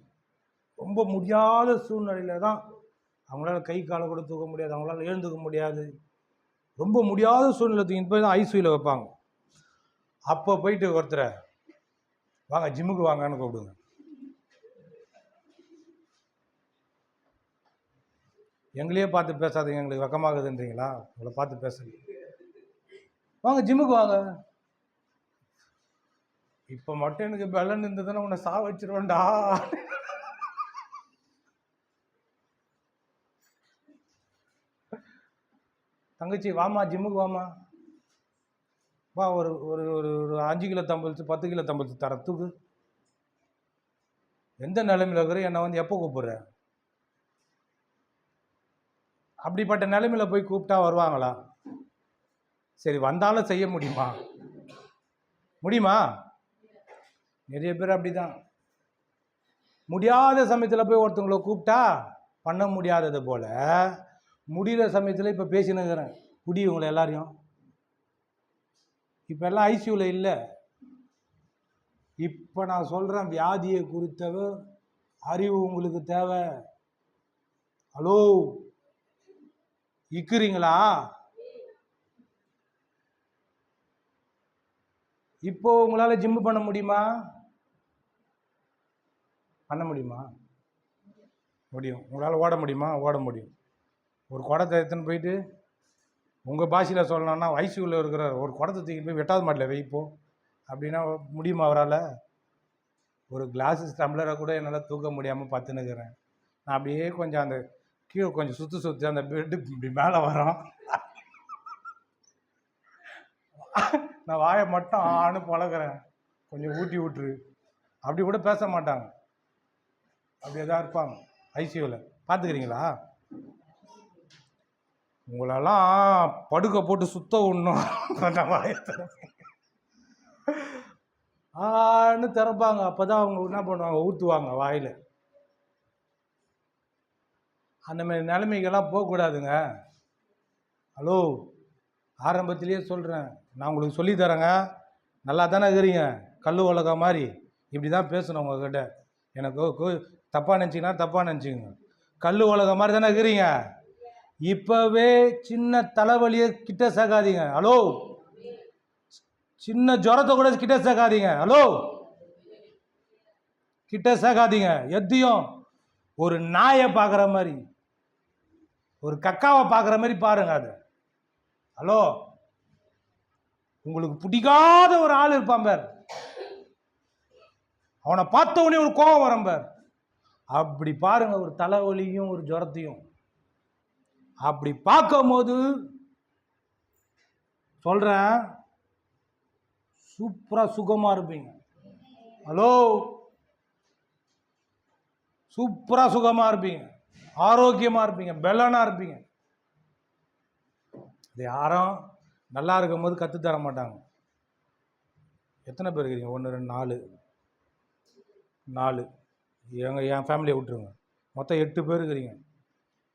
Speaker 1: ரொம்ப முடியாத சூழ்நிலையில் தான், அவங்களால கை காலை கூட தூக்க முடியாது, அவங்களால எழுந்துக்க முடியாது, ரொம்ப முடியாத சூழ்நிலை தூக்கிட்டு போய் தான் ஐசியூவில் வைப்பாங்க. அப்போ போயிட்டு ஒருத்தரை வாங்க ஜிம்முக்கு வாங்கன்னு கூப்பிடுங்க. எங்களையே பார்த்து பேசாதீங்க, எங்களுக்கு வெக்கமாகுதுன்றீங்களா? உங்களை பார்த்து பேசுங்க, வாங்க ஜிம்முக்கு வாங்க. இப்போ மட்டும் எனக்கு பலன் இருந்ததுன்னா உன்னை சா வச்சிருவேன்டா. தங்கச்சி வாமா ஜிம்முக்கு வாமா, வா ஒரு ஒரு ஒரு 5 கிலோ தம்பிள்ஸ் 10 கிலோ தம்பிள்ஸ் தர தூக்கு. எந்த நிலைமையில் இருக்கிற என்னை வந்து எப்போ கூப்பிடுற? அப்படிப்பட்ட நிலைமையில் போய் கூப்பிட்டா வருவாங்களா? சரி, வந்தாலும் செய்ய முடியுமா? நிறைய பேர் அப்படிதான். முடியாத சமயத்தில் போய் ஒருத்தவங்களை கூப்பிட்டா பண்ண முடியாதது போல, முடிகிற சமயத்தில் இப்போ பேசினுக்கிறேன் குடி இவங்களை எல்லாரையும். இப்போ எல்லாம் ஐசியூவில் இல்லை. இப்போ நான் சொல்கிறேன், வியாதியை குறித்த அறிவு உங்களுக்கு தேவை. ஹலோ, இருக்கிறீங்களா? இப்போ உங்களால் ஜிம்மு பண்ண முடியுமா? முடியும். உங்களால் ஓட முடியுமா? ஓட முடியும். ஒரு குடத்தை எடுத்துன்னு போயிட்டு உங்கள் பாஷையில் சொல்லணும்னா, ஐசியூவில் இருக்கிற ஒரு குடத்தை தூக்கி போய் 8வது மாடியில் வைப்போம் அப்படின்னா முடியுமா அவரால்? ஒரு கிளாஸு டம்ளரை கூட என்னால் தூக்க முடியாமல் பார்த்துன்னுக்கிறேன். நான் அப்படியே கொஞ்சம் அந்த கீழே கொஞ்சம் சுற்றி அந்த பெட்டு இப்படி மேலே வரோம். நான் வாயை மட்டும் ஆணு பழகிறேன், கொஞ்சம் ஊட்டி விட்டுரு. அப்படி கூட பேச மாட்டாங்க, அப்படியே தான் இருப்பாங்க ஐசியூவில். பார்த்துக்கிறீங்களா? உங்களெல்லாம் படுக்க போட்டு சுத்த விடணும். கொஞ்சம் வாயத்தை ஆன்னு திறப்பாங்க. அப்போ தான் அவங்க என்ன பண்ணுவாங்க, ஊற்றுவாங்க வாயில். அந்த மாதிரி நிலைமைகள்லாம் போகக்கூடாதுங்க. ஹலோ, ஆரம்பத்திலேயே சொல்கிறேன், நான் உங்களுக்கு சொல்லித்தரேங்க. நல்லா தானே இருக்கிறீங்க, கல் உலகா மாதிரி. இப்படி தான் பேசணும் உங்ககிட்ட. எனக்கு தப்பாக நினச்சிங்கன்னா தப்பாக நினச்சிக்கோங்க. கல் உலகா மாதிரி தானே இருக்கிறீங்க. இப்போவே சின்ன தலைவலியை கிட்ட சேர்க்காதீங்க. ஹலோ, சின்ன ஜுரத்தை கூட கிட்ட சேர்க்காதீங்க. ஹலோ, கிட்ட சேர்க்காதீங்க. எதையும் ஒரு நாயை பார்க்குற மாதிரி, ஒரு கக்காவை பார்க்குற மாதிரி பாருங்க அது. ஹலோ, உங்களுக்கு பிடிக்காத ஒரு ஆள் இருப்பான் பார், அவனை பார்த்த உடனே ஒரு கோபம் வரும் பார், அப்படி பாருங்க ஒரு தலைவலியும் ஒரு ஜுரத்தையும். அப்படி பார்க்கும்போது சொல்கிறேன், சூப்பராக சுகமாக இருப்பீங்க. ஹலோ, சூப்பராக சுகமாக இருப்பீங்க, ஆரோக்கியமாக இருப்பீங்க, பெலனாக இருப்பீங்க. இது யாரும் நல்லா இருக்கும்போது கற்றுத்தர மாட்டாங்க. எத்தனை பேர் இருக்கிறீங்க? 1 2 4 என் ஃபேமிலியை விட்டுருங்க, மொத்தம் 8 பேர் இருக்கிறீங்க.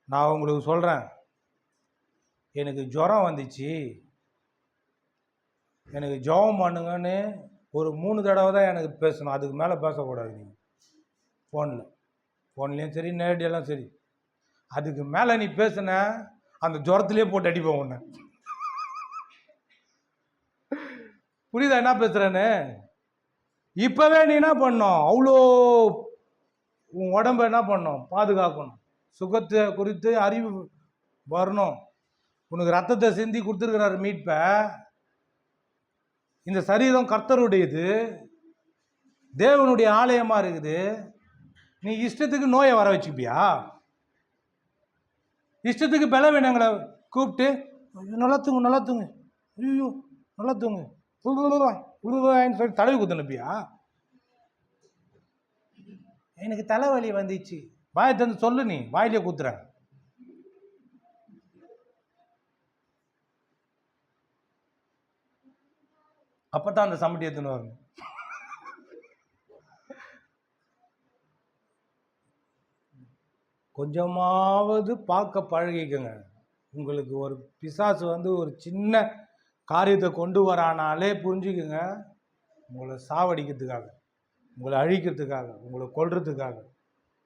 Speaker 1: நான் உங்களுக்கு சொல்கிறேன், எனக்கு ஜுரம் வந்துச்சு, எனக்கு ஜெபம் பண்ணுங்கன்னு ஒரு 3 தடவை தான் எனக்கு பேசணும். அதுக்கு மேலே பேசக்கூடாது. நீங்கள் ஃபோன்லேயும் சரி நேரடியெல்லாம் சரி, அதுக்கு மேலே நீ பேசுன அந்த ஜுரத்துலேயே போட்டு அடிப்போம் உன்னை. புரியுதா என்ன பேசுகிறேன்னு? இப்போவே நீ என்ன பண்ணணும், அவ்வளோ உன் உடம்பை என்ன பண்ணணும், பாதுகாக்கணும். சுகத்தை குறித்து அறிவு வரணும். உனக்கு ரத்தத்தை சிந்தி கொடுத்துருக்கிறாரு மீட்பை. இந்த சரீரம் கர்த்தருடையது, தேவனுடைய ஆலயமாக இருக்குது. நீ இஷ்டத்துக்கு நோயை வர வச்சுப்பியா? இஷ்டத்துக்கு பலவீனங்களை கூப்பிட்டு நல்லா தூங்கு, ஐயோ நல்லா தூங்கு உழுவாயின்னு சொல்லி தடவி குத்துனுப்பியா? எனக்கு தலைவலி வந்துச்சு, வாயை தந்து சொல்லு, நீ வாயிலே குத்துற. அப்பதான் அந்த சமட்டி எடுத்துன்னு வரணும். கொஞ்சமாவது பார்க்க பழகிக்கங்க. உங்களுக்கு ஒரு பிசாசு வந்து ஒரு சின்ன காரியத்தை கொண்டு வரானாலே புரிஞ்சுக்குங்க, உங்களை சாவடிக்கிறதுக்காக, உங்களை அழிக்கிறதுக்காக, உங்களை கொல்றதுக்காக,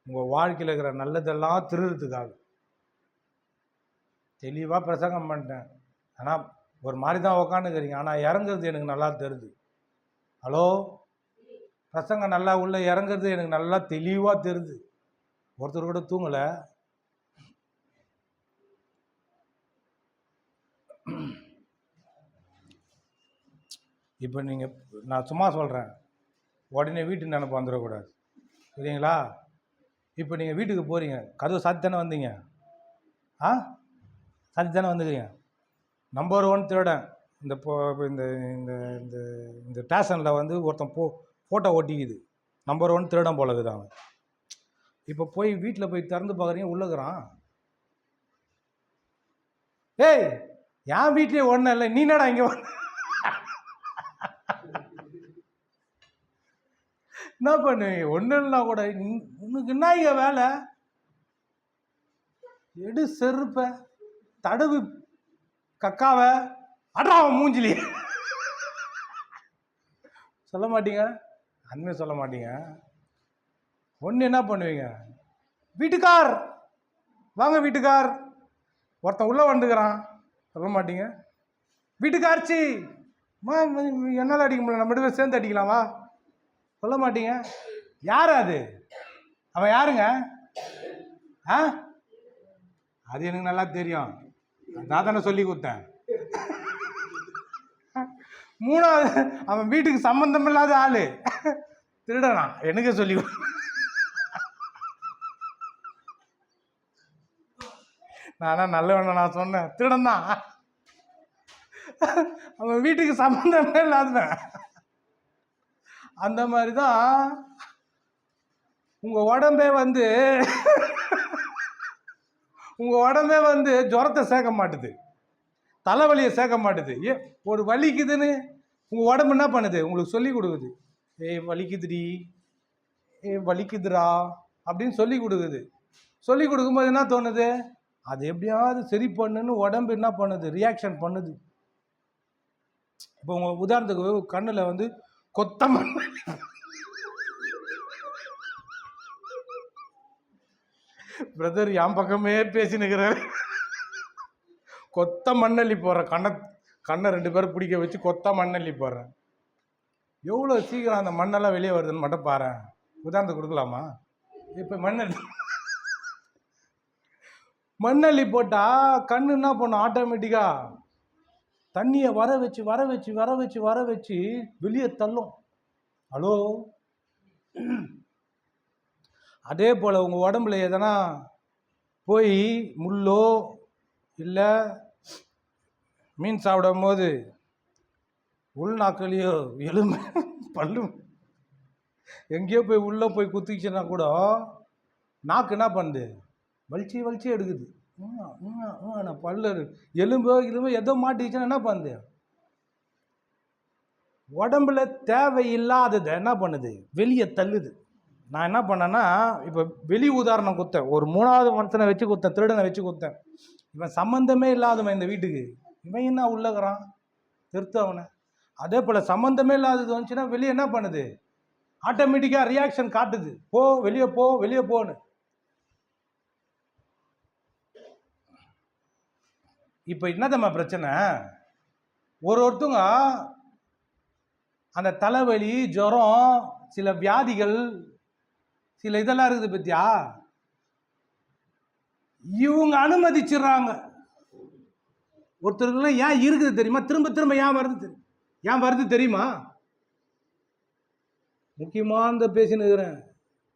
Speaker 1: உங்கள் வாழ்க்கையில் இருக்கிற நல்லதெல்லாம் திருடுறதுக்காக. தெளிவாக பிரசங்கம் பண்ணிட்டேன், ஆனால் ஒரு மாதிரி தான் உக்காந்துக்கிறீங்க. ஆனால் இறங்குறது எனக்கு நல்லா தெரியுது. ஹலோ, பிரசங்கம் நல்லா உள்ள இறங்குறது எனக்கு நல்லா தெளிவாக தெரியுது. ஒருத்தர் கூட தூங்கலை. இப்போ நீங்கள், நான் சும்மா சொல்கிறேன், உடனே வீட்டுக்கு நினைப்பு வந்துடக்கூடாது, சரிங்களா? இப்போ நீங்கள் வீட்டுக்கு போகிறீங்க, கதவு சாத்தி தானே வந்தீங்க? சாத்தி தானே வந்துக்கிறீங்க. நம்பர் 1 திருடன் இந்த இந்த இந்த இந்த இந்த ஸ்டேஷனில் வந்து ஒருத்தன் ஃபோட்டோ ஒட்டிக்குது. நம்பர் 1 திருடன் போல இருக்குது அவன். இப்போ போய் வீட்டில் போய் திறந்து பார்க்குறீங்க, உள்ளுக்குறான். ஏய், என் வீட்லேயே ஒன்றும் இல்லை, நீ என்னடா இங்கே என்ன பண்ணுவீங்க? ஒன்றும் இல்லைனா கூட உனக்கு என்ன இங்கே வேலை? எடு செருப்ப, தடவு கக்காவை, அட்ராவன் மூஞ்சிலி. சொல்ல மாட்டீங்க, அண்மையை சொல்ல மாட்டீங்க. ஒன்று என்ன பண்ணுவீங்க? வீட்டுக்கார் வாங்க, வீட்டுக்கார், ஒருத்தன் உள்ளே வந்துக்கிறான், சொல்ல மாட்டீங்க. வீட்டுக்கார்ச்சி என்னால் அடிக்க முடியல, நம்ம 2 பேரும் சேர்ந்து அடிக்கலாம் வா, சொல்ல மாட்டீங்க. யார் அது? அவன் யாருங்க? அது எனக்கு நல்லா தெரியும், நான் தானே சொல்லி கொடுத்தேன். 3வது, அவன் வீட்டுக்கு சம்பந்தம் இல்லாத ஆளு, திருடனா, எனக்கு சொல்லி நானா நல்லவன நான் சொன்னேன், திருடன் தான். அவன் வீட்டுக்கு சம்பந்தமே இல்லாதவன். அந்த மாதிரி தான் உங்கள் உடம்பே வந்து ஜுரத்தை சேர்க்க மாட்டுது, தலைவலியை சேர்க்க மாட்டுது. ஒரு வலிக்குதுன்னு உங்கள் உடம்பு என்ன பண்ணுது? உங்களுக்கு சொல்லி கொடுக்குது. ஏய் வலிக்குதுடி, வலிக்குதுடா அப்படின்னு சொல்லி கொடுக்குது. சொல்லி கொடுக்கும்போது என்ன தோணுது? அது எப்படியாவது சரி பண்ணுன்னு உடம்பு என்ன பண்ணுது? ரியாக்ஷன் பண்ணுது. இப்போ உங்கள் உதாரணத்துக்கு கண்ணில் வந்து கொத்தமல்லி, பிரதர் என் பக்கமே பேசினுக்கிறார், கொத்த மண்ணள்ளி போடுறேன், கண்ணை 2 பேரும் பிடிக்க வச்சு கொத்த மண்ணள்ளி போடுறேன். எவ்வளோ சீக்கிரம் அந்த மண்ணெல்லாம் வெளியே வருதுன்னு மட்டும் பாரு. உதாரணத்துக்கு கொடுக்கலாமா? இப்போ மண்ணள்ளி போட்டால் கண்ணு என்ன பண்ணும்? ஆட்டோமேட்டிக்காக தண்ணியை வர வச்சு வெளியே தள்ளும். ஹலோ, அதே போல் உங்கள் உடம்புல எதனா போய் முள்ளோ இல்லை மீன் சாப்பிடும் போது உள்நாக்கலையோ எலும்பு பல்லு எங்கேயோ போய் உள்ளே போய் குத்திச்சுன்னா கூட நாக்கு என்ன பண்ணுது, வலிச்சு வலிச்சு எடுக்குது. பல்லு எலும்போ எதோ மாட்டிச்சுன்னா என்ன பண்ணுது, உடம்புல தேவையில்லாததை என்ன பண்ணுது, வெளியே தள்ளுது. நான் என்ன பண்ணேன்னா, இப்போ வெளி உதாரணம் கொடுத்தேன். ஒரு 3வது மனுஷனை வச்சு கொடுத்தேன், திருடனை வச்சு கொடுத்தேன். இவன் சம்மந்தமே இல்லாதவன் இந்த வீட்டுக்கு, இவன் என்ன உள்ளகிறான் திருத்த அவனை. அதே போல் சம்மந்தமே இல்லாதது வந்துச்சுன்னா வெளியே என்ன பண்ணுது, ஆட்டோமேட்டிக்காக ரியாக்ஷன் காட்டுது, போ வெளியே போ வெளியே போன்னு. இப்போ என்னதம்மா பிரச்சனை, ஒருத்தவங்க அந்த தலைவலி, ஜுரம், சில வியாதிகள், சில இதெல்லாம் இருக்குது பத்தியா, இவங்க அனுமதிச்சிடுறாங்க. ஒருத்தருக்குலாம் ஏன் இருக்குது தெரியுமா, திரும்ப திரும்ப ஏன் வருது தெரியுமா, முக்கியமான பேசின்னு இருக்கிறேன்.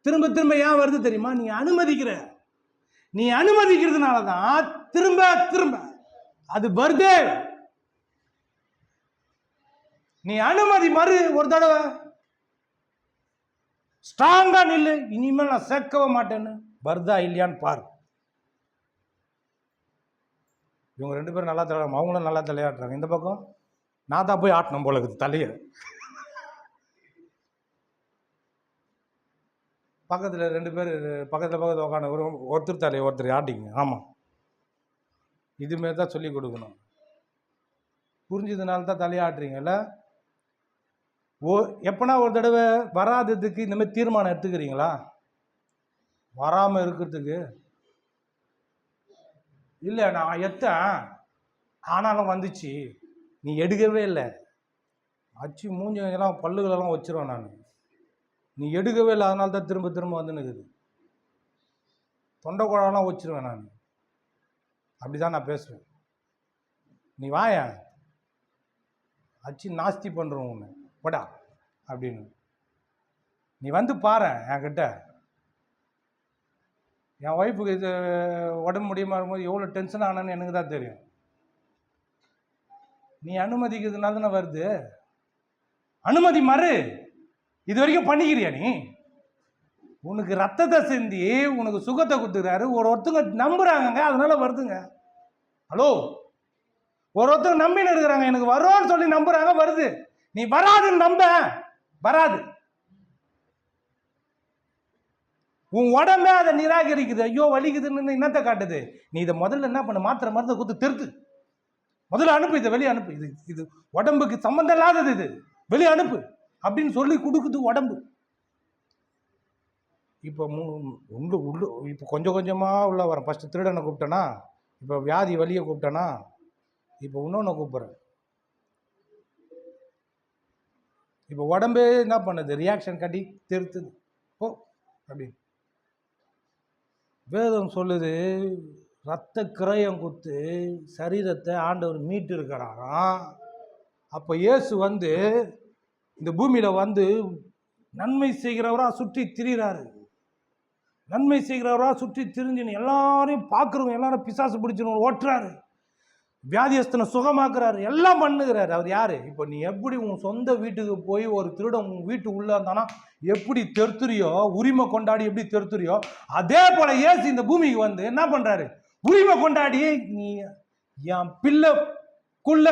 Speaker 1: திரும்ப திரும்ப ஏன் வருது தெரியுமா, நீ அனுமதிக்கிறதுனால தான் திரும்ப திரும்ப அது வருது. நீ அனுமதி மறு ஒரு தடவை, ஸ்ட்ராங்கா நில்லு, இனிமேல் நான் சேர்க்கவே மாட்டேன்னு வருதா இல்லையான்னு பாரு. இவங்க 2 பேரும் நல்லா தலையாடுறாங்க, அவங்களும் நல்லா தலையாடுறாங்க. இந்த பக்கம் நான் தான் போய் ஆட்டணும் போல இருக்குது தலையை. பக்கத்தில் 2 பேர் பக்கத்தில் உட்காந்து ஒருத்தர் தலையை ஒருத்தர் ஆட்டிங்க. ஆமாம், இதுமாரி தான் சொல்லி கொடுக்கணும். புரிஞ்சதுனால தான் தலையாட்டுறீங்கல்ல. எப்பனா ஒரு தடவை வராததுக்கு இந்த மாதிரி தீர்மானம் எடுத்துக்கிறீங்களா, வராமல் இருக்கிறதுக்கு? இல்லை நான் ஆனாலும் வந்துச்சு, நீ எடுக்கவே இல்லை, அச்சு மூஞ்செல்லாம் பல்லுகளெல்லாம் வச்சிருவேன் நான், நீ எடுக்கவே இல்லை, அதனால தான் திரும்ப திரும்ப வந்து நிற்குது, தொண்டை குழாலாம் வச்சிருவேன் நான், அப்படி தான் நான் பேசுவேன். நீ வாய அச்சு நாஸ்தி பண்ணுறோம் உன்னை போடா அப்படின்னு. நீ வந்து பாரு என்கிட்ட. என் ஒய்ஃபுக்கு இது உடம்பு முடியாமல் இருக்கும்போது எவ்வளோ டென்ஷன் ஆனான்னு எனக்கு தான் தெரியும். நீ அனுமதிக்கிறதுனால தானே வருது. அனுமதி மறு. இது வரைக்கும் பண்ணிக்கிறியா நீ? உனக்கு ரத்தத்தை சிந்தி உனக்கு சுகத்தை கொடுத்துக்கிறாரு, ஒருத்தங்க நம்புறாங்க, அதனால வருதுங்க. ஹலோ, ஒருத்தங்க நம்பின்னு இருக்கிறாங்க, எனக்கு வரும்னு சொல்லி நம்புறாங்க, வருது. நீ வராதுன்னு நம்ப, வராது. உன் உடம்பே அதை நிராகரிக்குது, ஐயோ வலிக்குதுன்னு என்னத்தை காட்டுது. நீ இதை முதல்ல என்ன பண்ண, மாத்திரை மருந்து கொடுத்து திருத்து, முதல்ல அனுப்பு, இதை வெளியே அனுப்பு, இது உடம்புக்கு சம்மந்தம் இல்லாதது, இது வெளியே அனுப்பு அப்படின்னு சொல்லி கொடுக்குது உடம்பு. இப்போ இப்போ கொஞ்சம் கொஞ்சமாக உள்ள வரேன். ஃபஸ்ட்டு திருடனை கூப்பிட்டேனா, இப்போ வியாதி வலியை கூப்பிட்டேனா, இப்போ இன்னொன்று கூப்பிட்றேன். இப்போ உடம்பே என்ன பண்ணுது, ரியாக்ஷன் காட்டி திருத்துது, ஓ அப்படின்னு. வேதம் சொல்லுது, ரத்த கிரயம் குத்து சரீரத்தை ஆண்டவர் மீட்டு இருக்கிறாராம். அப்போ இயேசு வந்து இந்த பூமியில் வந்து நன்மை செய்கிறவரா சுற்றி திரிகிறாரு. நன்மை செய்கிறவரா சுற்றி திரிஞ்சுன்னு எல்லாரையும் பார்க்குறவங்க எல்லாரும் பிசாசு பிடிச்சின்னு ஓட்டுறாரு, வியாதியஸ்தனை சுகமாக்குறாரு, எல்லாம் பண்ணுகிறாரு. அவர் யாரு? இப்போ நீ எப்படி உன் சொந்த வீட்டுக்கு போய் ஒரு திருடன் உன் வீட்டு உள்ள இருந்தானா எப்படி தெருத்துறியோ, உரிமை கொண்டாடி எப்படி தெருத்துறியோ, அதே போல இயேசு இந்த பூமிக்கு வந்து என்ன பண்றாரு, உரிமை கொண்டாடி நீ என் பிள்ளைக்குள்ள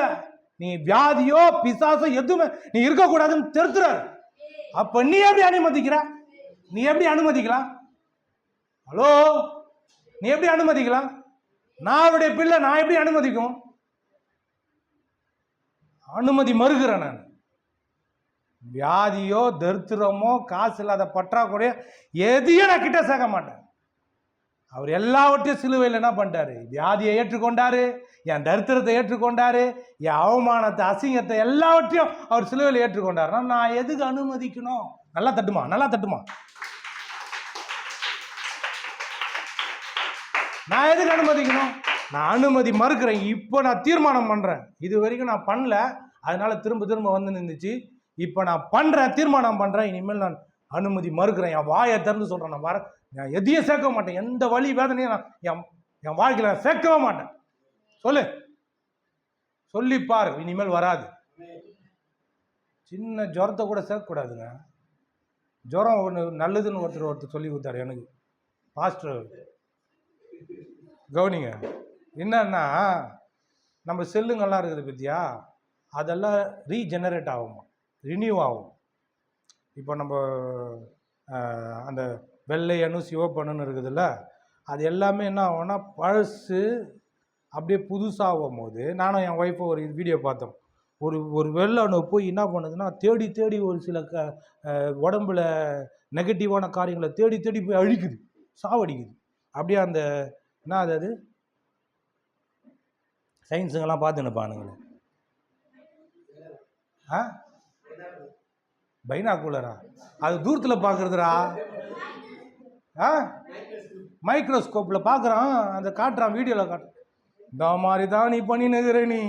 Speaker 1: நீ வியாதியோ பிசாசோ எதுவுமே நீ இருக்கக்கூடாதுன்னு தெருத்துறாரு. அப்ப நீ எப்படி அனுமதிக்கிற? நீ எப்படி அனுமதிக்கலாம்? ஹலோ, நீ எப்படி அனுமதிக்கலாம்? நான் அவருடைய பிள்ளை, நான் எப்படி அனுமதிக்கும்? அனுமதி மறுக்கிறேன் நான். வியாதியோ தரித்திரமோ காசு இல்லாத பற்றாக்குறையோ எதையும் நான் கிட்ட சேர்க்க மாட்டேன். அவர் எல்லாவற்றையும் சிலுவையில் என்ன பண்ணிட்டாரு, வியாதியை ஏற்றுக்கொண்டாரு, என் தரித்திரத்தை ஏற்றுக்கொண்டாரு, என் அவமானத்தை அசிங்கத்தை எல்லாவற்றையும் அவர் சிலுவையில் ஏற்றுக்கொண்டாருன்னா நான் எதுக்கு அனுமதிக்கணும்? நல்லா தட்டுமா, நல்லா தட்டுமா. நான் எதுக்கு அனுமதிக்கணும்? நான் அனுமதி மறுக்கிறேன். இப்போ நான் தீர்மானம் பண்ணுறேன். இது வரைக்கும் நான் பண்ணல, அதனால திரும்ப திரும்ப வந்து நின்றுச்சு. இப்போ நான் பண்ணுறேன், தீர்மானம் பண்ணுறேன். இனிமேல் நான் அனுமதி மறுக்கிறேன். என் வாயை திறந்து சொல்கிறேன், நான் எதையும் சேர்க்க மாட்டேன். எந்த வலி வேதனையும் நான் என் வாழ்க்கையில் நான் சேர்க்கவே மாட்டேன். சொல்லு, சொல்லிப்பார், இனிமேல் வராது. சின்ன ஜுரத்தை கூட சேர்க்கக்கூடாதுங்க. ஜுரம் ஒன்று நல்லதுன்னு ஒருத்தர் சொல்லி கொடுத்தாரு எனக்கு, பாஸ்டர். கவனிங்க, என்னன்னா நம்ம செல்லுங்கள்லாம் இருக்குது பற்றியா, அதெல்லாம் ரீஜெனரேட் ஆகும், ரினியூ ஆகும். இப்போ நம்ம அந்த வெள்ளை அணு சிவப்பணுன்னு இருக்குதுல்ல, அது எல்லாமே என்ன ஆகும்னா பழசு அப்படியே புதுசாகும் போது, நானும் என் ஒய்ஃபை ஒரு வீடியோ பார்த்தோம். ஒரு வெள்ளை அணு போய் என்ன பண்ணுதுன்னா தேடி தேடி ஒரு சில உடம்புல நெகட்டிவான காரியங்களை தேடி தேடி போய் அழிக்குது, சாவடிக்குது. அப்படியே அந்த என்ன அது சயின்ஸுங்கெல்லாம் பார்த்துன்னுப்பானுங்களே. ஆ, பைனாகுலரா? அது தூரத்தில் பார்க்குறதுடா. ஆ, மைக்ரோஸ்கோப்பில் பார்க்குறான், அந்த காட்டுறான், வீடியோவில் காட்டுறான். இந்த மாதிரி தான் நீ பண்ணி நகர, நீ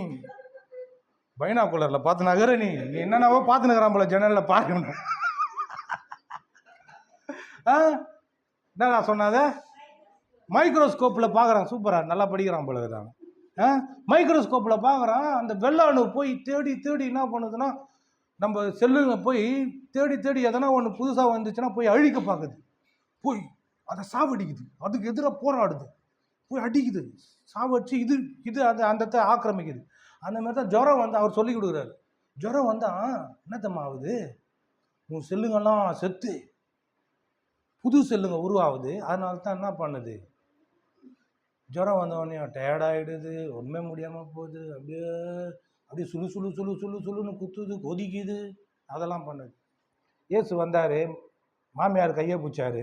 Speaker 1: பைனாகுலரில் பார்த்து நகர, நீ என்னென்னவோ பார்த்து நகரான் போல, ஜன்னலில் பார்க்கணும். ஆ, என்னடா சொன்னாத? மைக்ரோஸ்கோப்பில் பார்க்குறான், சூப்பராக நல்லா படிக்கிறான் போல தான். மைக்ரோஸ்கோப்பில் பார்க்குறான், அந்த வெள்ளை அணு போய் தேடி தேடி என்ன பண்ணுதுன்னா நம்ம செல்லுங்க போய் தேடி தேடி எதனா ஒன்று புதுசாக வந்துச்சுன்னா போய் அழிக்க பார்க்குது, போய் அதை சாவடிக்குது, அதுக்கு எதிராக போராடுது, போய் அடிக்குது, சாவடிச்சு இது இது அந்த ஆக்கிரமிக்குது. அந்த மாதிரி தான் ஜுரம் வந்து அவர் சொல்லி கொடுக்குறாரு. ஜுரம் வந்தால் என்னத்தம்மா ஆகுது, உன் செல்லுங்கெல்லாம் செத்து புது செல்லுங்க உருவாகுது. அதனால தான் என்ன பண்ணுது, ஜுரம் வந்தவொடனே டயர்டாகிடுது, ஒன்றுமே முடியாமல் போகுது, அப்படியே சுழு சுழு சுழு சுழு சுழுன்னு குத்துது, கொதிக்குது, அதெல்லாம் பண்ணுது. இயேசு வந்தார், மாமியார் கையை பிடிச்சாரு.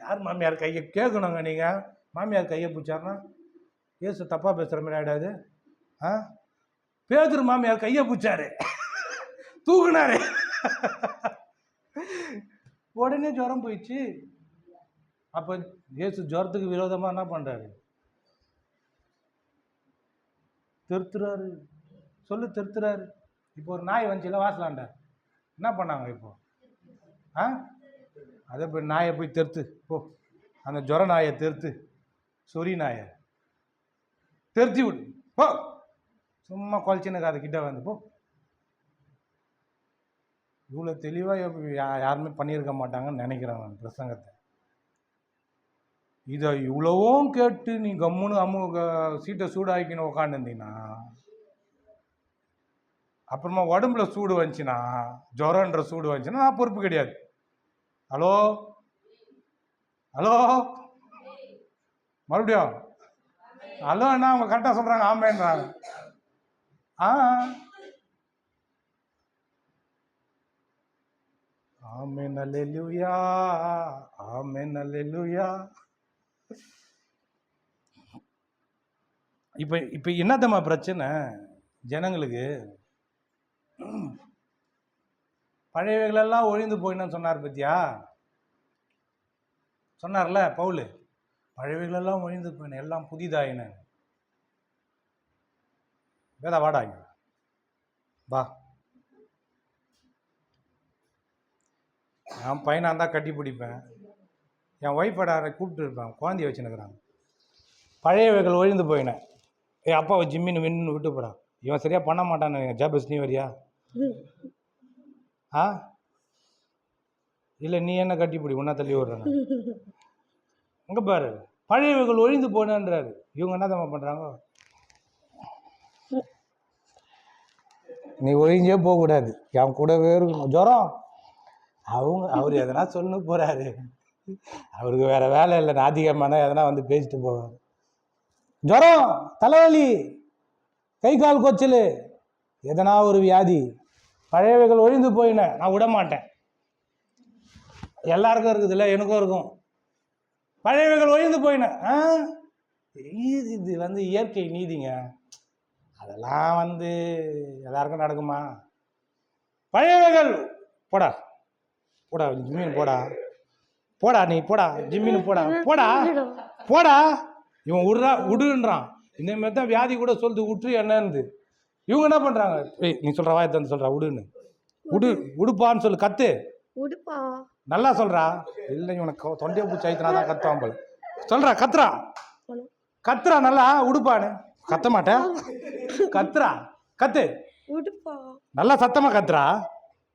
Speaker 1: யார் மாமியார் கையை கேட்கணுங்க நீங்கள்? மாமியார் கையை பிடிச்சாருன்னா இயேசு தப்பாக பேசுகிற மாதிரி ஆகிடாது. பேதுரு மாமியார் கையை பிடிச்சாரு, தூக்குனாரு, உடனே ஜுரம் போயிடுச்சு. அப்போ இயேசு ஜுரத்துக்கு விரோதமாக என்ன பண்ணுறாரு? திருத்துறாரு. சொல்லு, திருத்துறாரு. இப்போ ஒரு நாய் வந்துச்சுல வாசலாண்ட, என்ன பண்ணாங்க இப்போ? அதை போய் நாயை போய் தெருத்து போ, அந்த ஜுர நாயை தெருத்து, சொறி நாயை தெருத்தி விடு போ, சும்மா குழச்சினுக்கு அது கிட்ட வந்து போ. இவ்வளோ தெளிவாக யாருமே பண்ணியிருக்க மாட்டாங்கன்னு நினைக்கிறேன் நான் பிரசங்கத்தை. இதை இவ்வளவும் கேட்டு நீ கம்முன்னு சீட்டை சூடாக்கின்னு உக்காந்துருந்தீங்கன்னா, அப்புறமா உடம்புல சூடு வந்துச்சுன்னா, ஜுரன்ற சூடு வந்துச்சுன்னா நான் பொறுப்பு கிடையாது. ஹலோ ஹலோ, மறுபடியும் ஹலோ அண்ணா, அவங்க கரெக்டாக சொல்கிறாங்க, ஆமேன்றாங்க. ஆமென் அல்லேலூயா, ஆமென் அல்லேலூயா. இப்போ என்னத்தம்மா பிரச்சனை ஜனங்களுக்கு? பழையவைகளெல்லாம் ஒழிந்து போயின்னு சொன்னார் பத்தியா, சொன்னார்ல பவுல், பழையவைகளெல்லாம் ஒழிந்து போயின, எல்லாம் புதிதாயின. வேதா வாடாங்க வா, என் பையனாக இருந்தால் கட்டி பிடிப்பேன், என் ஒய்ஃபோட கூப்பிட்டு இருப்பேன், குழந்தைய வச்சுன்னுக்குறாங்க. பழையவைகள் ஒழிந்து போயினேன், அப்பாவை ஜிம்மின்னு வின்னு விட்டு போடான், இவன் சரியாக பண்ண மாட்டான்னு ஜாபஸ் நீ வரியா? இல்லை நீ என்ன கட்டிப்பிடி, ஒன்றா தள்ளி விடுறேன். அங்கே பாரு, பழையவைகள் ஒழிந்து போனேன்றாரு. இவங்க என்ன தான் பண்ணுறாங்க? நீ ஒழிஞ்சே போகக்கூடாது, என் கூடவே இருக்கணும். ஜுரம் அவர் எதனா சொல்லு போகிறாரு, அவருக்கு வேறு வேலை இல்லை, ஞாயிற்றுக்கிழமைனா எதனா வந்து பேசிட்டு போவார். ஜுரம், தலைவலி, கை கால் கொச்சல், எதனா ஒரு வியாதி, பழையவைகள் ஒழிந்து போயின, நான் விட மாட்டேன். எல்லாருக்கும் இருக்குதுல்ல, எனக்கும் இருக்கும். பழையவைகள் ஒழிந்து போயின, இது வந்து இயற்கை நீதிங்க, அதெல்லாம் எல்லாருக்கும் நடக்குமா? பழையவைகள் போடா போடா, ஜிம்மின்னு போடா போடா, நீ போடா ஜிம்மின்னு போடா போடா போடா. இவன் விடுன்றான். இந்த மாதிரி தான் வியாதி கூட சொல்லுது, விட்டுரு என்னன்னு. இவங்க என்ன பண்ணுறாங்க, நீ சொல்கிற வாயத்தை சொல்கிறா விடுன்னு, உடுப்பான்னு சொல்லு, கத்து.
Speaker 3: உடுப்பா.
Speaker 1: நல்லா சொல்றா. இல்லை உனக்கு தொண்டையை பூச்சி ஆயிடுச்சுனா தான் கத்துவான் போல. சொல்றா, கத்துறா கத்துறா நல்லா. உடுப்பான்னு கத்த மாட்டேன். கத்துறா, கத்து.
Speaker 3: உடுப்பா.
Speaker 1: நல்லா சத்தமா கத்துறா.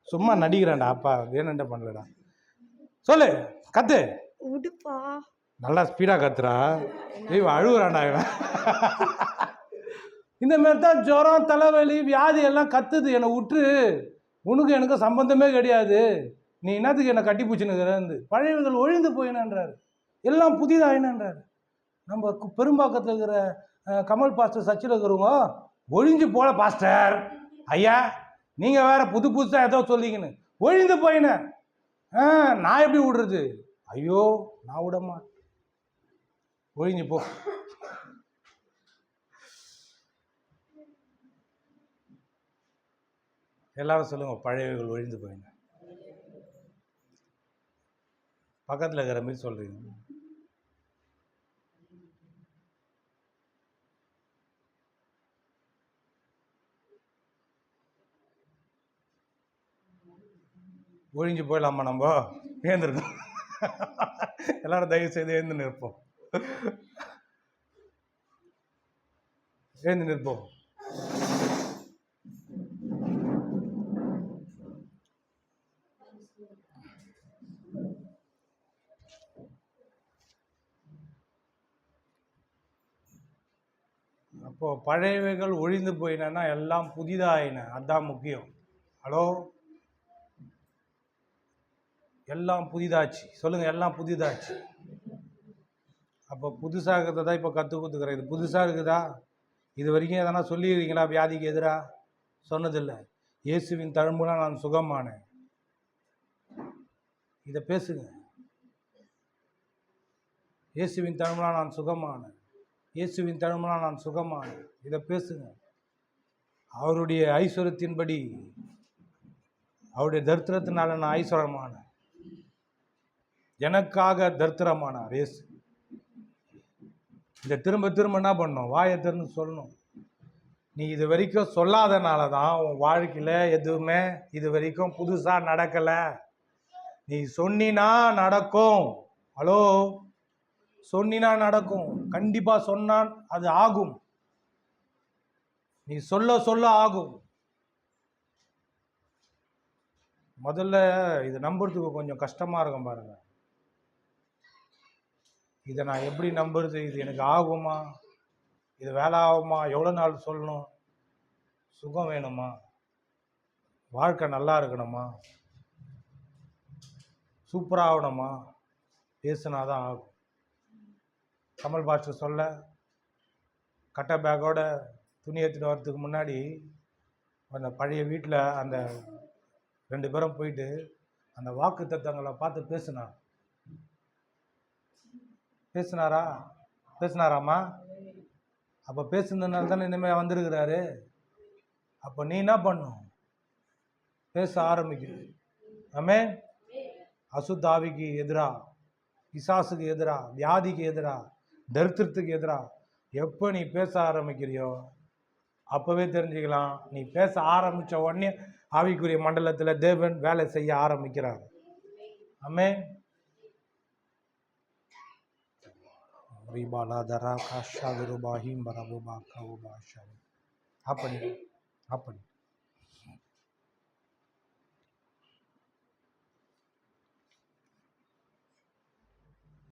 Speaker 1: சும்மா நடிக்கிறான்டா, அப்பா வேணுண்ட பண்ணலடா. சொல்லு, கத்து.
Speaker 3: உடுப்பா.
Speaker 1: நல்லா ஸ்பீடா கத்துறா. ஐயோ அழுகுறான்டா இவன். இந்த மாதிரி தான் ஜுரம், தலைவலி, வியாதி எல்லாம் கத்துது. என்னை விட்டு உனக்கு எனக்கு சம்பந்தமே கிடையாது, நீ என்னத்துக்கு என்னை கட்டி பூச்சினுங்கிறது. பழையவர்கள் ஒழிந்து போயினன்றார், எல்லாம் புதிதாயினன்றார். நம்ம பெரும்பாக்கத்தில் இருக்கிற கமல் பாஸ்டர் சர்ச்சில் இருக்கிறவங்க ஒழிஞ்சு போல பாஸ்டர் ஐயா, நீங்கள் வேற புது புதுசாக ஏதோ சொல்லிங்கன்னு ஒழிந்து போயின. நான் எப்படி விடுறது? ஐயோ நான் விடமா, ஒழிஞ்சு போ. எல்லாரும் சொல்லுங்க, பழையவர்கள் ஒழிந்து போயின. பக்கத்தில் இருக்கிற மாதிரி சொல்றீங்க. ஒழிஞ்சு போயிடலாமா? நம்ம ஏந்திருக்கோம். எல்லாரும் தயவு செய்து எழுந்து நிற்போம். எழுந்து நிற்போம். அப்போ பழையவைகள் ஒழிந்து போயினா எல்லாம் புதிதாயின, அதான் முக்கியம். ஹலோ, எல்லாம் புதிதாச்சு. சொல்லுங்க, எல்லாம் புதிதாச்சு. அப்போ புதுசாக இருக்கிறத தான் இப்போ கற்றுக் கொடுத்துக்கிறேன். இது புதுசாக இருக்குதா? இது வரைக்கும் எதனா சொல்லிடுறீங்களா? வியாதிக்கு எதிராக சொன்னதில்லை. இயேசுவின் தழும்புலாம் நான் சுகமானேன். இதை பேசுங்க. இயேசுவின் தழும்புலாம் நான் சுகமானேன், இயேசுவின் தழும்புலாம் நான் சுகமானேன். இதை பேசுங்க. அவருடைய ஐஸ்வர்யத்தின்படி, அவருடைய தரித்திரத்தினால நான் ஐஸ்வரமானேன். எனக்காக தரித்திரமானார் இயேசு. இதை திரும்ப திரும்ப என்ன பண்ணணும்? வாயை திறந்து சொல்லணும். நீ இது வரைக்கும் சொல்லாதனால தான் உன் வாழ்க்கையில் எதுவுமே இது வரைக்கும் புதுசாக நடக்கலை. நீ சொன்னினா நடக்கும். ஹலோ, சொன்னினா நடக்கும். கண்டிப்பாக சொன்னான் அது ஆகும். நீ சொல்ல சொல்ல ஆகும். முதல்ல இது நம்புறதுக்கு கொஞ்சம் கஷ்டமாக இருக்கும் பாருங்க. இதை நான் எப்படி நம்புறது? இது எனக்கு ஆகுமா? இது வேலை ஆகுமா? எவ்வளோ நாள் சொல்லணும்? சுகம் வேணுமா? வாழ்க்கை நல்லா இருக்கணுமா? சூப்பராக ஆகணுமா? பேசுனாதான் ஆகும். கமல் பாஸ்டர் சொல்ல, கட்டை பேக்கோட துணி எடுத்துகிட்டு வர்றதுக்கு முன்னாடி அந்த பழைய வீட்டில் அந்த 2 பேரும் போயிட்டு அந்த வாக்கு தத்தங்களை பார்த்து பேசினாராமா? அப்போ பேசுனதுனால தானே இனிமேல் வந்திருக்கிறாரு. அப்போ நீ என்ன பண்ணும்? பேச ஆரம்பிக்கணும். ஆமென். அசுத்தாவிக்கு எதிராக, பிசாசுக்கு எதிராக, வியாதிக்கு எதிராக, தரித்திரத்துக்கு எதிராக எப்போ நீ பேச ஆரம்பிக்கிறியோ அப்போவே தெரிஞ்சுக்கலாம், நீ பேச ஆரம்பித்த உடனே ஆவிக்குரிய மண்டலத்தில் தேவன் வேலை செய்ய ஆரம்பிக்கிறார். ஆமென். அப்படி